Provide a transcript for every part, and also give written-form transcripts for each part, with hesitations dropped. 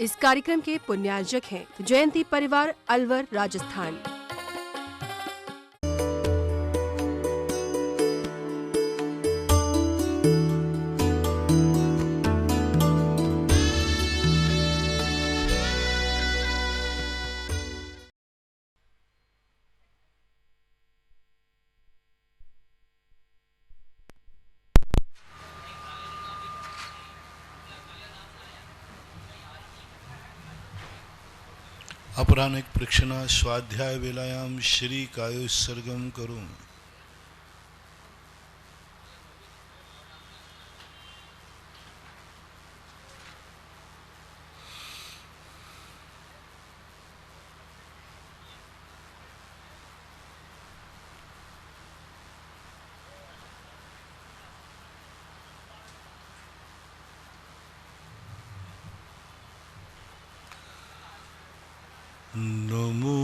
इस कार्यक्रम के पुण्यार्जक हैं जयंती परिवार, अलवर, राजस्थान। अपराह्निक प्रक्षणा स्वाध्याय वेलायाम श्री कायोत्सर्गम करूं। नमो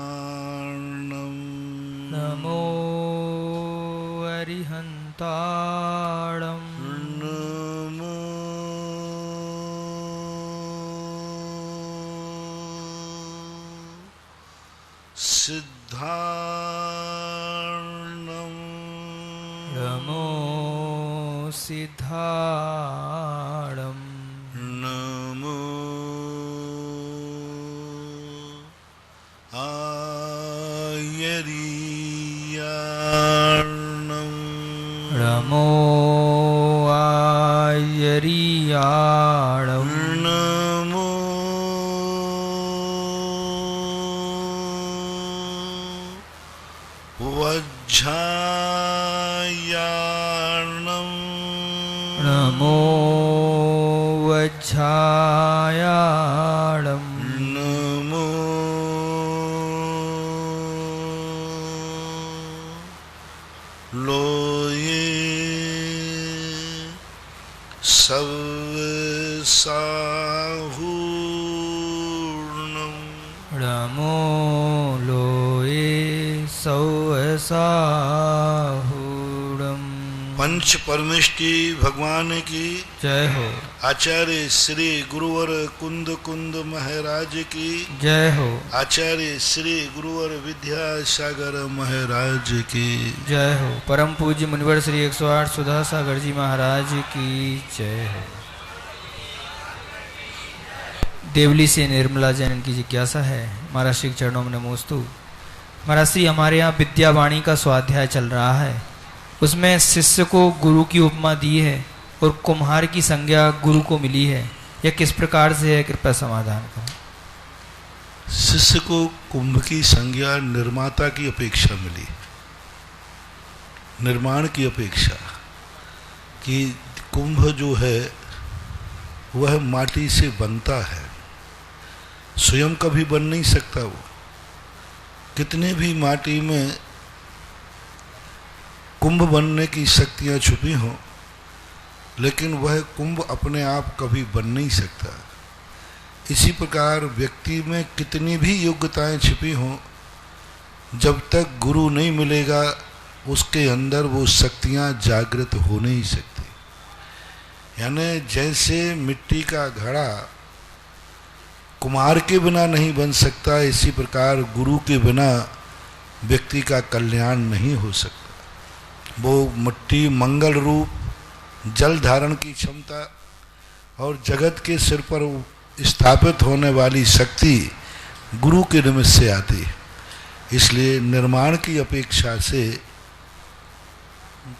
अरिहन्ताणं। नमो अरिहन्ताणं। नमो सिद्धार्णं। नमो सिद्धार्णं। नमो आयर्यार्णं। नमो आयर्यार्णं। नमो वज्रायार्णं। नमो वज्रायार्णं। नमो लोये सवसाहूर्णं। नमो लोये सौसाहूर्णं। पंच परमेष्टि भगवान की जय हो। आचार्य श्री गुरुवर कुंद कुंद महाराज की जय हो। आचार्य श्री गुरुवर विद्यासागर महाराज की जय हो। परम पूज्य मुनिवर श्री 108 सुधा सागर जी महाराज की जय हो। देवली से निर्मला जैन की जिज्ञासा है। महाराज श्री चरणों में नमोस्तु। महाराज श्री, हमारे यहाँ विद्यावाणी का स्वाध्याय चल रहा है, उसमें शिष्य को गुरु की उपमा दी है और कुम्हार की संज्ञा गुरु को मिली है। यह किस प्रकार से है, कृपया समाधान करें। शिष्य को कुंभ की संज्ञा निर्माता की अपेक्षा मिली, निर्माण की अपेक्षा, कि कुंभ जो है वह माटी से बनता है, स्वयं कभी बन नहीं सकता। वो कितने भी माटी में कुंभ बनने की शक्तियां छुपी हों, लेकिन वह कुंभ अपने आप कभी बन नहीं सकता। इसी प्रकार व्यक्ति में कितनी भी योग्यताएं छिपी हों, जब तक गुरु नहीं मिलेगा उसके अंदर वो शक्तियां जागृत हो नहीं सकती। यानी जैसे मिट्टी का घड़ा कुम्हार के बिना नहीं बन सकता, इसी प्रकार गुरु के बिना व्यक्ति का कल्याण नहीं हो सकता। वो मिट्टी मंगल रूप, जल धारण की क्षमता और जगत के सिर पर स्थापित होने वाली शक्ति गुरु के निमित्त से आती है। इसलिए निर्माण की अपेक्षा से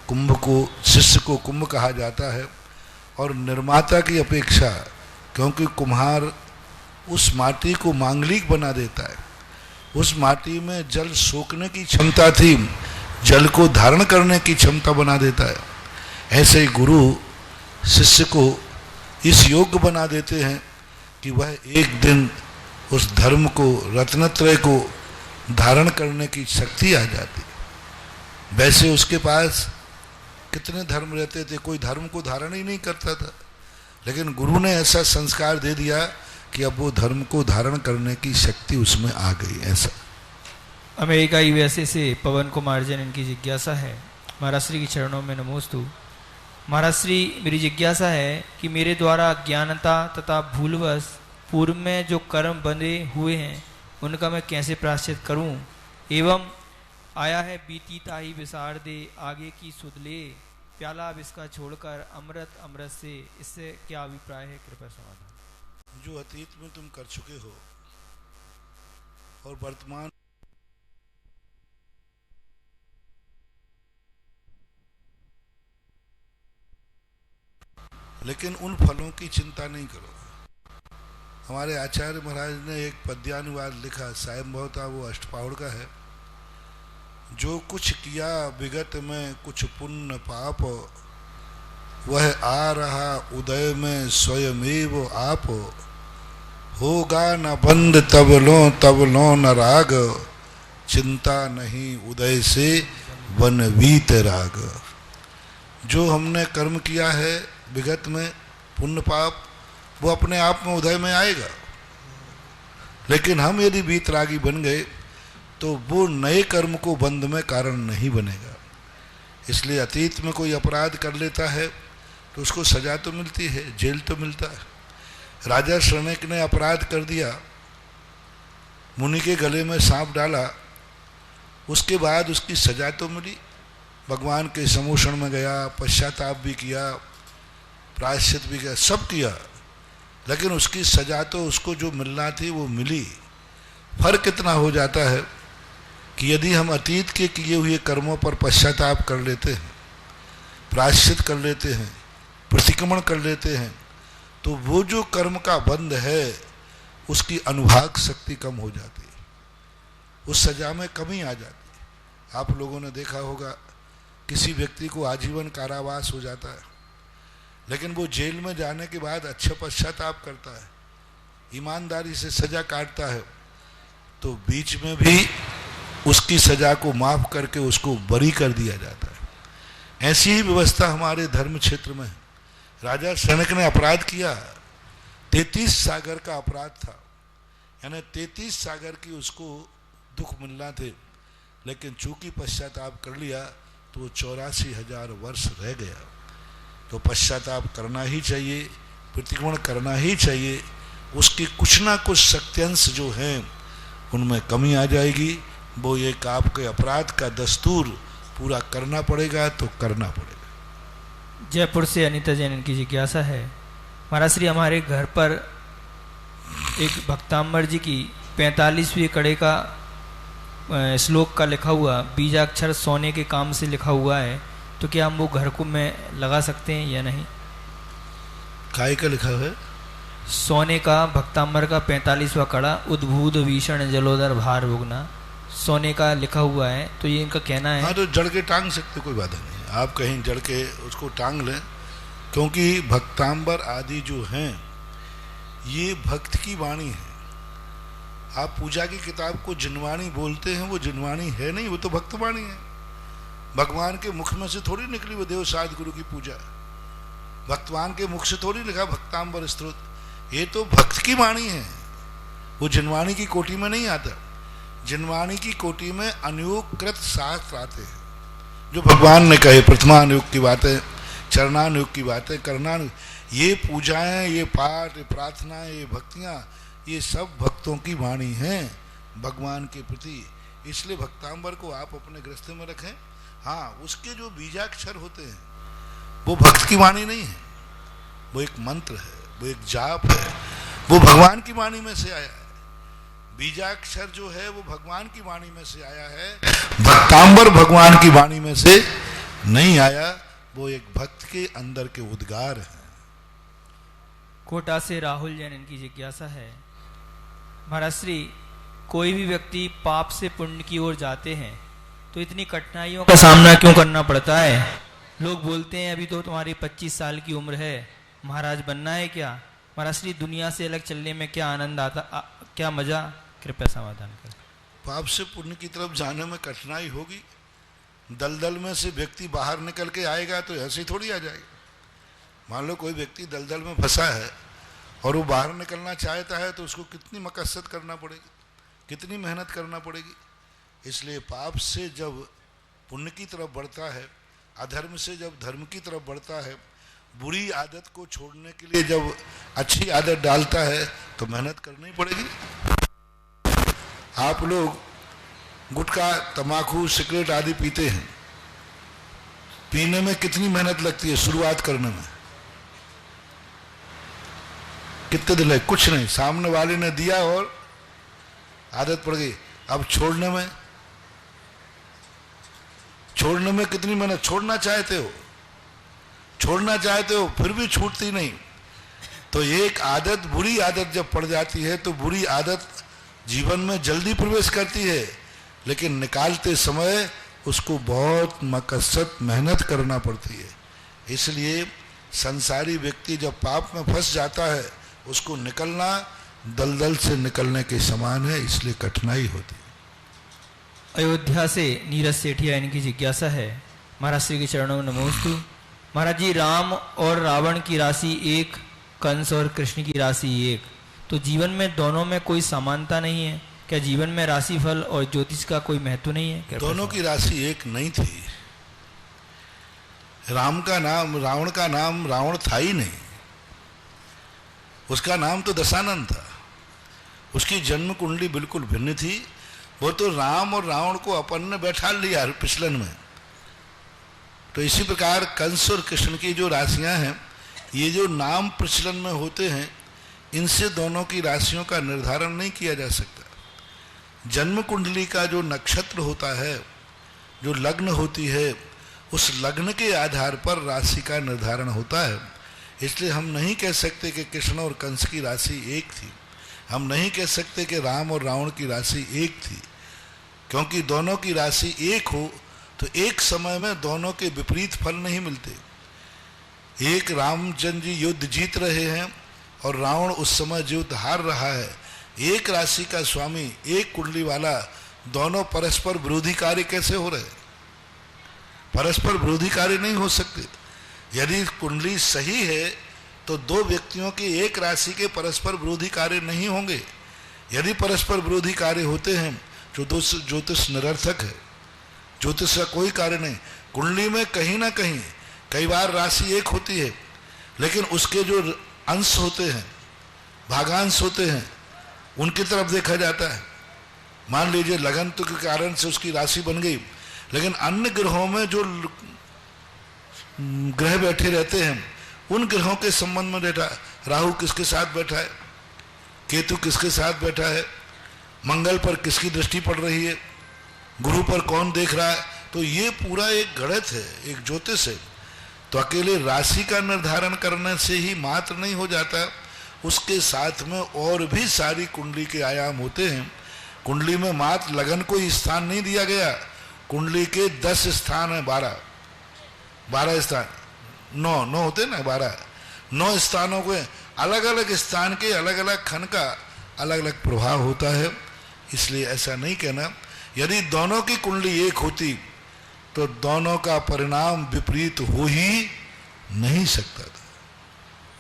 कुंभ को, शिष्य को कुंभ कहा जाता है, और निर्माता की अपेक्षा, क्योंकि कुम्हार उस माटी को मांगलिक बना देता है। उस माटी में जल सोखने की क्षमता थी, जल को धारण करने की क्षमता बना देता है। ऐसे ही गुरु शिष्य को इस योग्य बना देते हैं कि वह एक दिन उस धर्म को, रत्नत्रय को धारण करने की शक्ति आ जाती। वैसे उसके पास कितने धर्म रहते थे, कोई धर्म को धारण ही नहीं करता था, लेकिन गुरु ने ऐसा संस्कार दे दिया कि अब वो धर्म को धारण करने की शक्ति उसमें आ गई। ऐसा अमेरिका यूएसए से पवन कुमार जैन, इनकी जिज्ञासा है। महाराज श्री के चरणों में नमोस्तु। महाराज श्री, मेरी जिज्ञासा है कि मेरे द्वारा अज्ञानता तथा भूलवश पूर्व में जो कर्म बंधे हुए हैं उनका मैं कैसे प्रायश्चित करूं, एवं आया है बीती ताही विसार दे आगे की सुध ले, प्याला अब इसका छोड़कर अमृत अमृत से, इससे क्या अभिप्राय है? कृपया समाधान। जो अतीत में तुम कर चुके हो और वर्तमान लेकिन उन फलों की चिंता नहीं करो। हमारे आचार्य महाराज ने एक पद्यानुवाद लिखा, सायंभवता, वो अष्टपाहुड़ का है। जो कुछ किया विगत में कुछ पुण्य पाप, वह आ रहा उदय में स्वयमेव आप। होगा न बंद तब लो न राग, चिंता नहीं उदय से वनवीत राग। जो हमने कर्म किया है विगत में पुण्य पाप, वो अपने आप में उदय में आएगा। लेकिन हम यदि वीतरागी बन गए तो वो नए कर्म को बंध में कारण नहीं बनेगा। इसलिए अतीत में कोई अपराध कर लेता है तो उसको सजा तो मिलती है, जेल तो मिलता है। राजा शरणक ने अपराध कर दिया, मुनि के गले में सांप डाला, उसके बाद उसकी सजा तो मिली। भगवान के समोषण में गया, पश्चाताप भी किया, प्रायश्चित भी किया, सब किया, लेकिन उसकी सजा तो उसको जो मिलना थी वो मिली। फर्क इतना हो जाता है कि यदि हम अतीत के किए हुए कर्मों पर पश्चाताप कर लेते हैं, प्रायश्चित कर लेते हैं, प्रतिक्रमण कर लेते हैं, तो वो जो कर्म का बंध है उसकी अनुभाग शक्ति कम हो जाती है, उस सजा में कमी आ जाती है। आप लोगों ने देखा होगा किसी व्यक्ति को आजीवन कारावास हो जाता है, लेकिन वो जेल में जाने के बाद अच्छा पश्चाताप करता है, ईमानदारी से सजा काटता है, तो बीच में भी उसकी सजा को माफ करके उसको बरी कर दिया जाता है। ऐसी ही व्यवस्था हमारे धर्म क्षेत्र में है। राजा शनक ने अपराध किया, 33 सागर का अपराध था, यानी 33 सागर की उसको दुख मिलना थे, लेकिन चूंकि पश्चाताप कर लिया तो वो 84,000 वर्ष रह गया। तो पश्चाताप करना ही चाहिए, प्रतिक्रमण करना ही चाहिए। उसकी कुछ ना कुछ शक्त्यंश जो हैं उनमें कमी आ जाएगी। वो एक आपके अपराध का दस्तूर पूरा करना पड़ेगा तो करना पड़ेगा। जयपुर से अनीता जैन की जिज्ञासा है। महाराज श्री, हमारे घर पर एक भक्तांबर जी की 45वीं कड़े का श्लोक का लिखा हुआ बीजाक्षर सोने के काम से लिखा हुआ है, तो क्या हम वो घर को में लगा सकते हैं या नहीं? काय का लिखा है? सोने का भक्तांबर का 45वां कड़ा, उद्भूत भीषण जलोदर भार भुगना, सोने का लिखा हुआ है, तो ये इनका कहना है। हाँ, तो जड़ के टांग सकते, कोई बात नहीं, आप कहीं जड़ के उसको टांग लें, क्योंकि भक्तांबर आदि जो हैं ये भक्त की वाणी है। आप पूजा की किताब को जिनवाणी बोलते हैं, वो जिनवाणी है नहीं, वो तो भक्तवाणी है। भगवान के मुख में से थोड़ी निकली वो देव साध गुरु की पूजा, भगवान के मुख से थोड़ी लिखा भक्तांबर स्तोत्र। ये तो भक्त की वाणी है, वो जिनवाणी की कोटि में नहीं आता। जिनवाणी की कोटि में अनुयोगकृत शास्त्र आते हैं, जो भगवान ने कहे, प्रथमानुयोग की बातें, चरणानुयोग की बातें, करना, ये पूजाएं, ये पाठ, ये प्रार्थना, ये भक्तियां, ये सब भक्तों की वाणी हैं भगवान के प्रति। इसलिए भक्तांबर को आप अपने गृहस्थ में रखें। हाँ, उसके जो बीजाक्षर होते हैं वो भक्त की वाणी नहीं है, वो एक मंत्र है, वो एक जाप है, वो भगवान की वाणी में से आया है। बीजाक्षर जो है वो भगवान की वाणी में से आया है, भक्तांबर भगवान की वाणी में से नहीं आया, वो एक भक्त के अंदर के उद्गार हैं। कोटा से राहुल जैन, इनकी जिज्ञासा है। महाराज श्री, कोई भी व्यक्ति पाप से पुण्य की ओर जाते हैं तो इतनी कठिनाइयों का सामना क्यों करना पड़ता है? लोग बोलते हैं अभी तो तुम्हारी 25 साल की उम्र है, महाराज बनना है क्या? महाराज श्री, दुनिया से अलग चलने में क्या आनंद आता, क्या मजा? कृपया समाधान करें। पाप से पुण्य की तरफ जाने में कठिनाई होगी। दलदल में से व्यक्ति बाहर निकल के आएगा तो ऐसे थोड़ी आ जाएगा। मान लो कोई व्यक्ति दलदल में फंसा है और वो बाहर निकलना चाहता है तो उसको कितनी मकसद करना पड़ेगी, कितनी मेहनत करना पड़ेगी। इसलिए पाप से जब पुण्य की तरफ बढ़ता है, अधर्म से जब धर्म की तरफ बढ़ता है, बुरी आदत को छोड़ने के लिए जब अच्छी आदत डालता है तो मेहनत करनी पड़ेगी। आप लोग गुटखा, तंबाकू, सिगरेट आदि पीते हैं, पीने में कितनी मेहनत लगती है शुरुआत करने में? कितने दिन लगे? कुछ नहीं, सामने वाले ने दिया और आदत पड़ गई। अब छोड़ने में कितनी मेहनत, छोड़ना चाहते हो फिर भी छूटती नहीं। तो एक आदत, बुरी आदत जब पड़ जाती है तो बुरी आदत जीवन में जल्दी प्रवेश करती है, लेकिन निकालते समय उसको बहुत मकसद मेहनत करना पड़ती है। इसलिए संसारी व्यक्ति जब पाप में फंस जाता है उसको निकलना दलदल से निकलने के समान है, इसलिए कठिनाई होती है। अयोध्या से नीरज सेठिया, इनकी जिज्ञासा है, महाराज श्री के चरणों में नमोस्तु। महाराज जी, राम और रावण की राशि एक, कंस और कृष्ण की राशि एक, तो जीवन में दोनों में कोई समानता नहीं है क्या? जीवन में राशिफल और ज्योतिष का कोई महत्व नहीं है क्या? दोनों की राशि एक नहीं थी। रावण का नाम रावण था ही नहीं, उसका नाम तो दशानन था। उसकी जन्म कुंडली बिल्कुल भिन्न थी। वो तो राम और रावण को अपन ने बैठा लिया पिछलन में। तो इसी प्रकार कंस और कृष्ण की जो राशियां हैं, ये जो नाम प्रचलन में होते हैं, इनसे दोनों की राशियों का निर्धारण नहीं किया जा सकता। जन्म कुंडली का जो नक्षत्र होता है, जो लग्न होती है, उस लग्न के आधार पर राशि का निर्धारण होता है। इसलिए हम नहीं कह सकते कि कृष्ण और कंस की राशि एक थी, हम नहीं कह सकते कि राम और रावण की राशि एक थी, क्योंकि दोनों की राशि एक हो तो एक समय में दोनों के विपरीत फल नहीं मिलते। एक रामचंद्र जी युद्ध जीत रहे हैं और रावण उस समय युद्ध हार रहा है। एक राशि का स्वामी, एक कुंडली वाला, दोनों परस्पर विरोधी कार्य कैसे हो रहे? परस्पर विरोधी कार्य नहीं हो सकते। यदि कुंडली सही है तो दो व्यक्तियों के एक राशि के परस्पर विरोधी कार्य नहीं होंगे। यदि परस्पर विरोधी कार्य होते हैं तो ज्योतिष निरर्थक है, ज्योतिष का कोई कार्य नहीं। कुंडली में कहीं ना कहीं कई बार राशि एक होती है, लेकिन उसके जो अंश होते हैं, भागांश होते हैं, उनकी तरफ देखा जाता है। मान लीजिए लगन के कारण से उसकी राशि बन गई, लेकिन अन्य ग्रहों में जो ग्रह बैठे रहते हैं, उन ग्रहों के संबंध में बैठा, राहु किसके साथ बैठा है, केतु किसके साथ बैठा है, मंगल पर किसकी दृष्टि पड़ रही है, गुरु पर कौन देख रहा है, तो ये पूरा एक गणित है, एक ज्योतिष है। तो अकेले राशि का निर्धारण करने से ही मात्र नहीं हो जाता, उसके साथ में और भी सारी कुंडली के आयाम होते हैं। कुंडली में मात्र लगन को ही स्थान नहीं दिया गया, कुंडली के 10 स्थान है, 12 स्थान, 9 होते ना, 9 स्थानों के अलग अलग स्थान के अलग अलग खंड का अलग अलग प्रभाव होता है। इसलिए ऐसा नहीं कहना। यदि दोनों की कुंडली एक होती तो दोनों का परिणाम विपरीत हो ही नहीं सकता था।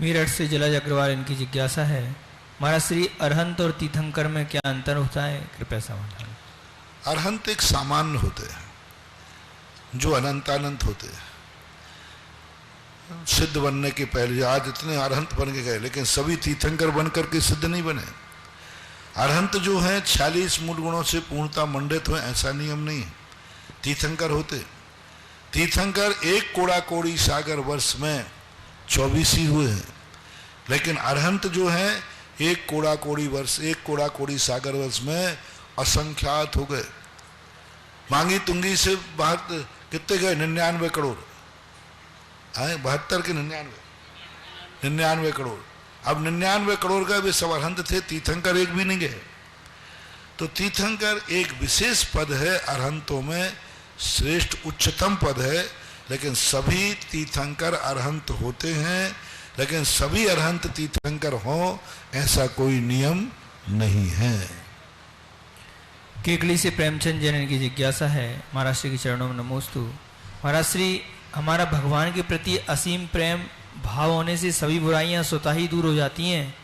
मेरठ से जलज अग्रवाल, इनकी जिज्ञासा है, महाराज श्री अरहंत और तीर्थंकर में क्या अंतर होता है? कृपया समाधान। अरहंत एक सामान्य होते हैं जो अनंतानंत होते हैं। सिद्ध बनने के पहले आज इतने अरहंत बन के गए, लेकिन सभी तीर्थंकर बन करके सिद्ध नहीं बने। अरहंत जो हैं 46 मूल गुणों से पूर्णता मंडित हुए, ऐसा नियम नहीं है। तीर्थंकर होते, तीर्थंकर एक कोड़ा कोड़ी सागर वर्ष में 24 ही हुए हैं, लेकिन अरहंत जो हैं एक कोड़ा कोड़ी सागर वर्ष में असंख्यात हो गए। मांगी तुंगी से बाहर कितने गए? 99 करोड़, 72 के 99 करोड़। अब 99 करोड़ का भी सब अरहंत थे, तीर्थंकर एक भी नहीं गए। तो तीर्थंकर एक विशेष पद है, अरहंतों में श्रेष्ठ उच्चतम पद है। लेकिन सभी तीर्थंकर अरहंत होते हैं, लेकिन सभी अरहंत तीर्थंकर हों ऐसा कोई नियम नहीं है। केकली से प्रेमचंद जैन, इनकी जिज्ञासा है, महाराज श्री के चरणों में नमोस्तु। महाराज श्री, हमारा भगवान के प्रति असीम प्रेम भाव होने से सभी बुराइयां स्वतः ही दूर हो जाती हैं,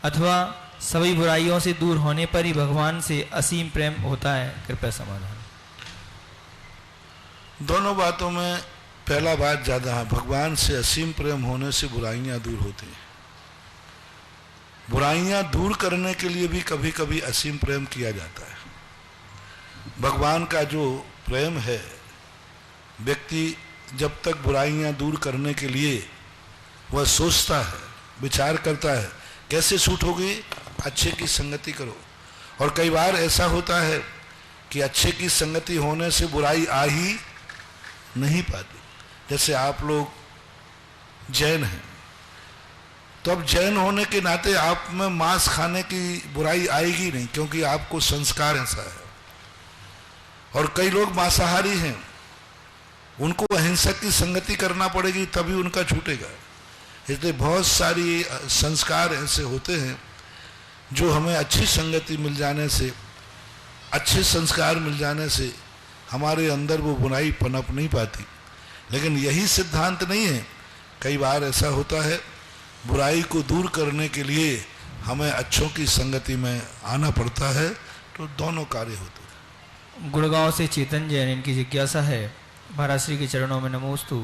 अथवा सभी बुराइयों से दूर होने पर ही भगवान से असीम प्रेम होता है? कृपया समाधान। दोनों बातों में पहला बात ज़्यादा है, भगवान से असीम प्रेम होने से बुराइयां दूर होती हैं। बुराइयां दूर करने के लिए भी कभी कभी असीम प्रेम किया जाता है। भगवान का जो प्रेम है, व्यक्ति जब तक बुराइयां दूर करने के लिए वह सोचता है, विचार करता है कैसे छूट होगी, अच्छे की संगति करो। और कई बार ऐसा होता है कि अच्छे की संगति होने से बुराई आ ही नहीं पाती। जैसे आप लोग जैन हैं, तो अब जैन होने के नाते आप में मांस खाने की बुराई आएगी नहीं, क्योंकि आपको संस्कार ऐसा है। और कई लोग मांसाहारी हैं, उनको अहिंसक की संगति करना पड़ेगी तभी उनका छूटेगा। इसलिए बहुत सारी संस्कार ऐसे होते हैं जो हमें अच्छी संगति मिल जाने से, अच्छे संस्कार मिल जाने से हमारे अंदर वो बुराई पनप नहीं पाती। लेकिन यही सिद्धांत नहीं है, कई बार ऐसा होता है बुराई को दूर करने के लिए हमें अच्छों की संगति में आना पड़ता है, तो दोनों कार्य होते हैं। गुड़गांव से चेतन जैन, इनकी जिज्ञासा है, महाराज श्री के चरणों में नमोस्तु।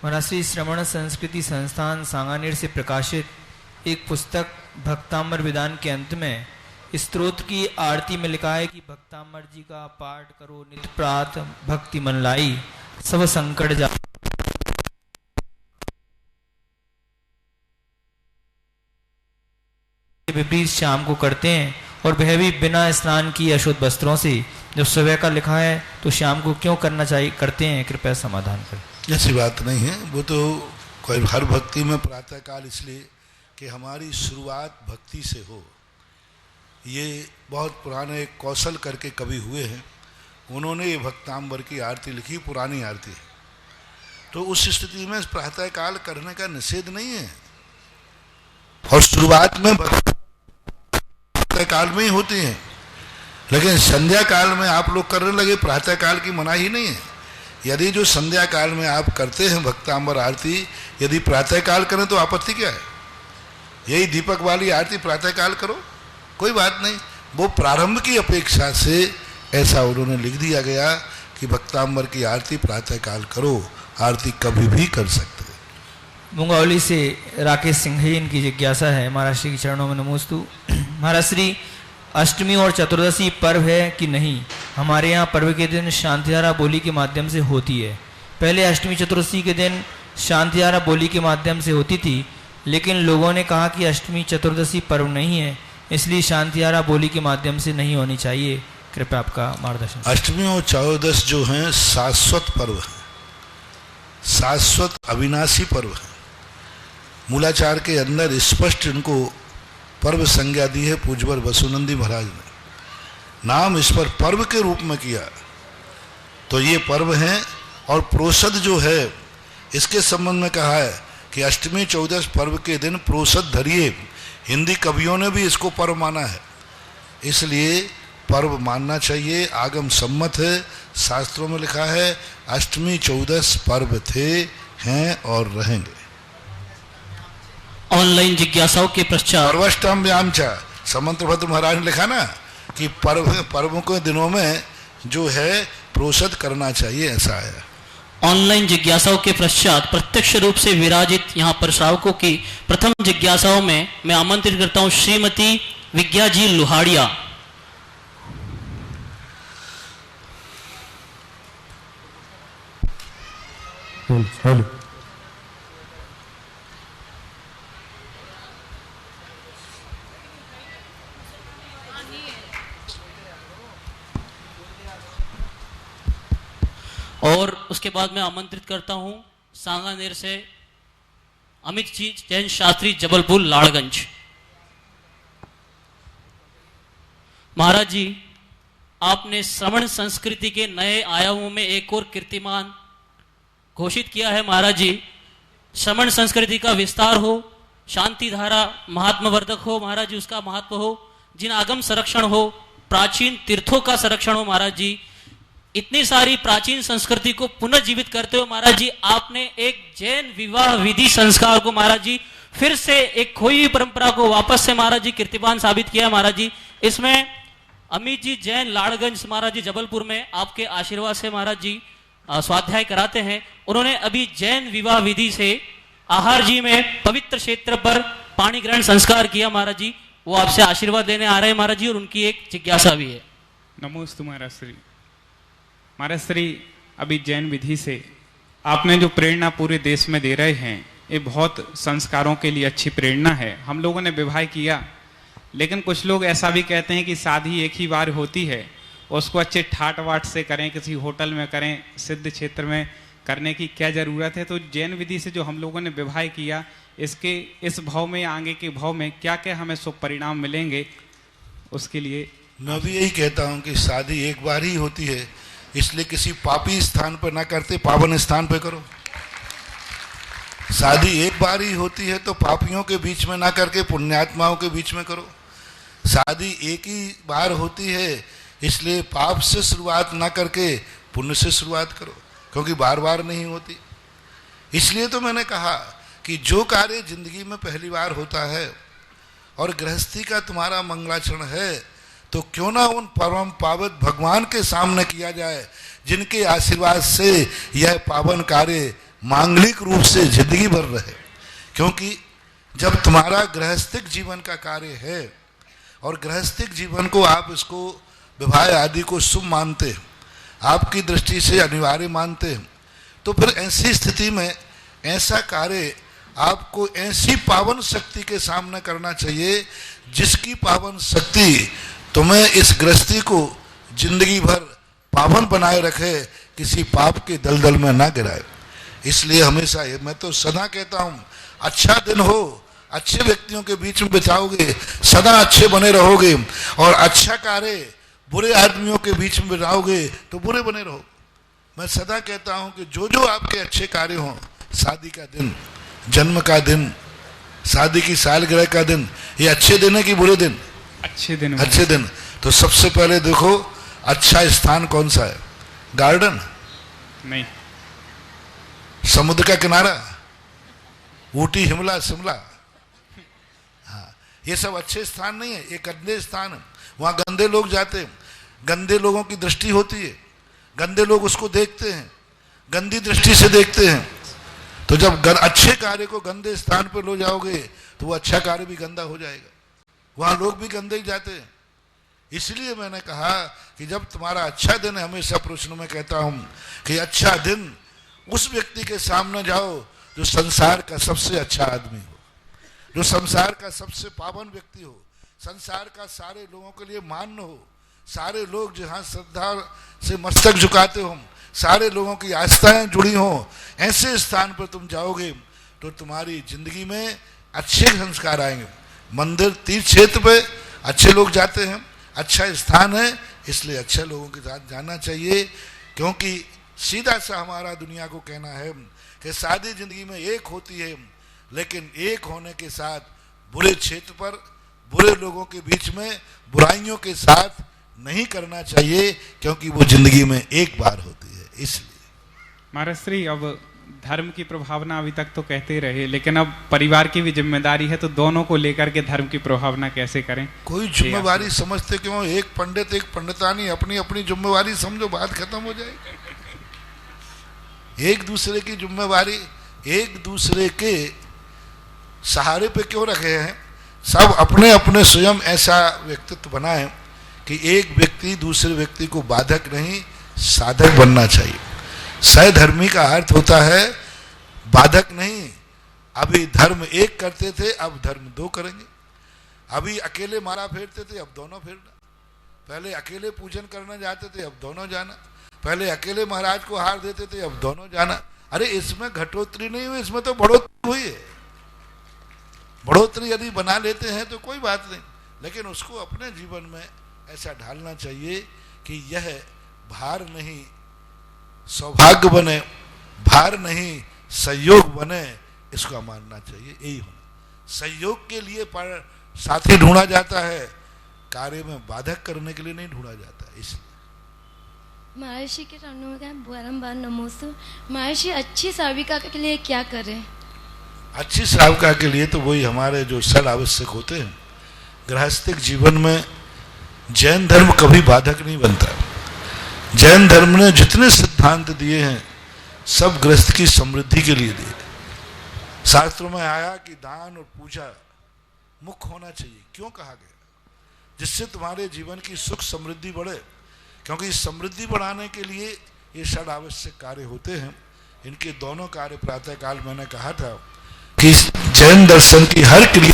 महाराज श्री श्रवण संस्कृति संस्थान सांगानेर से प्रकाशित एक पुस्तक भक्तामर विधान के अंत में स्तोत्र की आरती में लिखा है कि भक्तामर जी का पाठ करो नित प्रात भक्ति मन लाई सब संकट जा। विपरीत शाम को करते हैं और वह भी बिना स्नान किए अशुद्ध वस्त्रों से। जब सुबह का लिखा है तो शाम को क्यों करना चाहिए, करते हैं, कृपया समाधान करें। ऐसी बात नहीं है, वो तो कोई हर भक्ति में प्रातःकाल इसलिए कि हमारी शुरुआत भक्ति से हो। ये बहुत पुराने कौशल करके कवि हुए हैं, उन्होंने ये भक्तांबर की आरती लिखी, पुरानी आरती है। तो उस स्थिति में प्रातःकाल करने का निषेध नहीं है, और शुरुआत में प्रातःकाल में ही होती है। लेकिन संध्या काल में आप लोग करने लगे, प्रातःकाल की मनाही नहीं है। यदि जो संध्या काल में आप करते हैं भक्तांबर आरती, यदि प्रातःकाल करें तो आपत्ति क्या है? यही दीपक वाली आरती प्रातःकाल करो, कोई बात नहीं। वो प्रारंभ की अपेक्षा से ऐसा उन्होंने लिख दिया गया कि भक्तांबर की आरती प्रातःकाल करो, आरती कभी भी कर सकते हैं। मुंगौली से राकेश सिंह, इनकी जिज्ञासा है, महाराज श्री के चरणों में नमोस्तु। महाराज श्री, अष्टमी और चतुर्दशी पर्व है कि नहीं? हमारे यहाँ पर्व के दिन शांतिधारा बोली के माध्यम से होती है। पहले अष्टमी चतुर्दशी के दिन शांतिधारा बोली के माध्यम से होती थी, लेकिन लोगों ने कहा कि अष्टमी चतुर्दशी पर्व नहीं है, इसलिए शांतिधारा बोली के माध्यम से नहीं होनी चाहिए। कृपया आपका मार्गदर्शन। अष्टमी और चतुर्दश जो हैं शाश्वत पर्व है, शाश्वत अविनाशी पर्व है। मूलाचार के अंदर स्पष्ट इनको पर्व संज्ञा दी है पूज्यवर वसुनंदी महाराज ने। नाम इस पर पर्व के रूप में किया, तो ये पर्व हैं। और प्रोषद जो है, इसके संबंध में कहा है कि अष्टमी चौदश पर्व के दिन प्रोषद धरिए। हिंदी कवियों ने भी इसको पर्व माना है, इसलिए पर्व मानना चाहिए, आगम सम्मत है। शास्त्रों में लिखा है अष्टमी चौदश पर्व थे, हैं और रहेंगे। ऑनलाइन जिज्ञासाओं के पश्चात पर्वष्टम व्यामचा, समंत्र भद्र महाराज ने लिखा ना कि पर्वों के दिनों में जो है प्रोषद करना चाहिए, ऐसा है। ऑनलाइन जिज्ञासाओं के पश्चात प्रत्यक्ष रूप से विराजित यहाँ पर श्रावकों की प्रथम जिज्ञासाओं में मैं आमंत्रित करता हूँ श्रीमती विज्ञा जी लुहाड़िया। हेलो, और उसके बाद मैं आमंत्रित करता हूं सांगानेर से अमित जी जैन शास्त्री, जबलपुर लाड़गंज। महाराज जी, आपने श्रवण संस्कृति के नए आयामों में एक और कीर्तिमान घोषित किया है। महाराज जी, श्रवण संस्कृति का विस्तार हो, शांति धारा महात्मवर्धक हो, महाराज जी उसका महत्व हो, जिन आगम संरक्षण हो, प्राचीन तीर्थों का संरक्षण हो। महाराज जी, इतनी सारी प्राचीन संस्कृति को पुनर्जीवित करते हुए महाराज जी आपने एक जैन विवाह विधि संस्कार को महाराज जी फिर से एक खोई हुई परंपरा को वापस से महाराज जी कीर्तिमान साबित किया। महाराज जी, इसमें अमित जी जैन लाड़गंज महाराज जी जबलपुर में आपके आशीर्वाद से महाराज जी स्वाध्याय कराते हैं, उन्होंने अभी जैन विवाह विधि से आहार जी में पवित्र क्षेत्र पर पाणी ग्रहण संस्कार किया महाराज जी। वो आपसे आशीर्वाद लेने आ रहे हैं महाराज जी, और उनकी एक जिज्ञासा भी है। नमोस्तु महाराज श्री। महाराज श्री, अभी जैन विधि से आपने जो प्रेरणा पूरे देश में दे रहे हैं, ये बहुत संस्कारों के लिए अच्छी प्रेरणा है। हम लोगों ने विवाह किया, लेकिन कुछ लोग ऐसा भी कहते हैं कि शादी एक ही बार होती है, उसको अच्छे ठाट वाट से करें, किसी होटल में करें, सिद्ध क्षेत्र में करने की क्या जरूरत है। तो जैन विधि से जो हम लोगों ने विवाह किया, इसके इस भाव में, आगे के भाव में क्या क्या हमें शुभ परिणाम मिलेंगे, उसके लिए। मैं भी यही कहता हूँ कि शादी एक बार ही होती है, इसलिए किसी पापी स्थान पर ना करते पावन स्थान पर करो। शादी एक बार ही होती है तो पापियों के बीच में ना करके पुण्यात्माओं के बीच में करो। शादी एक ही बार होती है, इसलिए पाप से शुरुआत ना करके पुण्य से शुरुआत करो, क्योंकि बार बार नहीं होती। इसलिए तो मैंने कहा कि जो कार्य जिंदगी में पहली बार होता है और गृहस्थी का तुम्हारा मंगलाचरण है, तो क्यों ना उन परम पावन भगवान के सामने किया जाए, जिनके आशीर्वाद से यह पावन कार्य मांगलिक रूप से जिंदगी भर रहे। क्योंकि जब तुम्हारा गृहस्थिक जीवन का कार्य है और गृहस्थिक जीवन को आप इसको विवाह आदि को शुभ मानते हैं, आपकी दृष्टि से अनिवार्य मानते हैं, तो फिर ऐसी स्थिति में ऐसा कार्य आपको ऐसी पावन शक्ति के सामने करना चाहिए, जिसकी पावन शक्ति तुम्हें इस गृहस्थी को जिंदगी भर पावन बनाए रखे, किसी पाप के दलदल में ना गिराए। इसलिए हमेशा मैं तो सदा कहता हूँ, अच्छा दिन हो, अच्छे व्यक्तियों के बीच में बिताओगे, सदा अच्छे बने रहोगे, और अच्छा कार्य बुरे आदमियों के बीच में बिताओगे तो बुरे बने रहो। मैं सदा कहता हूँ कि जो जो आपके अच्छे कार्य हों, शादी का दिन, जन्म का दिन, शादी की सालगिरह का दिन, ये अच्छे दिन है कि बुरे दिन? अच्छे दिन। अच्छे दिन। तो सबसे पहले देखो अच्छा स्थान कौन सा है? गार्डन नहीं, समुद्र का किनारा, ऊटी, शिमला, हाँ, ये सब अच्छे स्थान नहीं है, ये गंदे स्थान है। वहां गंदे लोग जाते हैं, गंदे लोगों की दृष्टि होती है, गंदे लोग उसको देखते हैं, गंदी दृष्टि से देखते हैं। तो जब अच्छे कार्य को गंदे स्थान पर ले जाओगे तो वो अच्छा कार्य भी गंदा हो जाएगा, वहां लोग भी गंदे ही जाते हैं। इसलिए मैंने कहा कि जब तुम्हारा अच्छा दिन है, हमेशा प्रश्न में कहता हूं कि अच्छा दिन उस व्यक्ति के सामने जाओ जो संसार का सबसे अच्छा आदमी हो, जो संसार का सबसे पावन व्यक्ति हो, संसार का सारे लोगों के लिए मान्य हो, सारे लोग जहां श्रद्धा से मस्तक झुकाते हो, सारे लोगों की आस्थाएं जुड़ी हो, ऐसे स्थान पर तुम जाओगे तो तुम्हारी जिंदगी में अच्छे संस्कार आएंगे। मंदिर, तीर्थ क्षेत्र पे अच्छे लोग जाते हैं, अच्छा स्थान है, इसलिए अच्छे लोगों के साथ जाना चाहिए। क्योंकि सीधा सा हमारा दुनिया को कहना है कि शादी जिंदगी में एक होती है, लेकिन एक होने के साथ बुरे क्षेत्र पर, बुरे लोगों के बीच में बुराइयों के साथ नहीं करना चाहिए, क्योंकि वो जिंदगी में एक बार होती है। इसलिए महाराज श्री, अब धर्म की प्रभावना अभी तक तो कहते रहे, लेकिन अब परिवार की भी जिम्मेदारी है, तो दोनों को लेकर के धर्म की प्रभावना कैसे करें? कोई जिम्मेवारी समझते क्यों? एक पंडित एक पंडितानी, अपनी अपनी जिम्मेवारी समझो, बात खत्म हो जाएगी। एक दूसरे की जिम्मेवारी एक दूसरे के सहारे पे क्यों रखे हैं? सब अपने अपने स्वयं ऐसा व्यक्तित्व बनाएं कि एक व्यक्ति दूसरे व्यक्ति को बाधक नहीं, साधक बनना चाहिए। सहधर्मी का अर्थ होता है बाधक नहीं। अभी धर्म एक करते थे, अब धर्म दो करेंगे। अभी अकेले माला फेरते थे, अब दोनों फेरना। पहले अकेले पूजन करने जाते थे, अब दोनों जाना। पहले अकेले महाराज को हार देते थे, अब दोनों जाना। अरे इसमें घटोत्तरी नहीं हुई, इसमें तो बढ़ोतरी हुई है। बढ़ोतरी यदि बना लेते हैं तो कोई बात नहीं, लेकिन उसको अपने जीवन में ऐसा ढालना चाहिए कि यह भार नहीं सौभाग्य बने, भार नहीं सहयोग बने, इसको मानना चाहिए। यही होना। सहयोग के लिए पर साथी ढूंढा जाता है, कार्य में बाधक करने के लिए नहीं ढूंढा जाता। इसलिए महर्षि के चरणों में बारम्बार नमोस्तु। महर्षि, अच्छी सेविका के लिए क्या करें? अच्छी श्राविका के लिए तो वही हमारे जो षड आवश्यक होते हैं। गृहस्थिक जीवन में जैन धर्म कभी बाधक नहीं बनता। जैन धर्म ने जितने सिद्धांत दिए हैं सब गृहस्थ की समृद्धि के लिए दिए। शास्त्रों में आया कि दान और पूजा मुख्य होना चाहिए। क्यों कहा गया? जिससे तुम्हारे जीवन की सुख समृद्धि बढ़े, क्योंकि समृद्धि बढ़ाने के लिए ये षड आवश्यक कार्य होते हैं। इनके दोनों कार्य प्रातः काल मैंने कहा था कि जैन दर्शन की हर क्रिया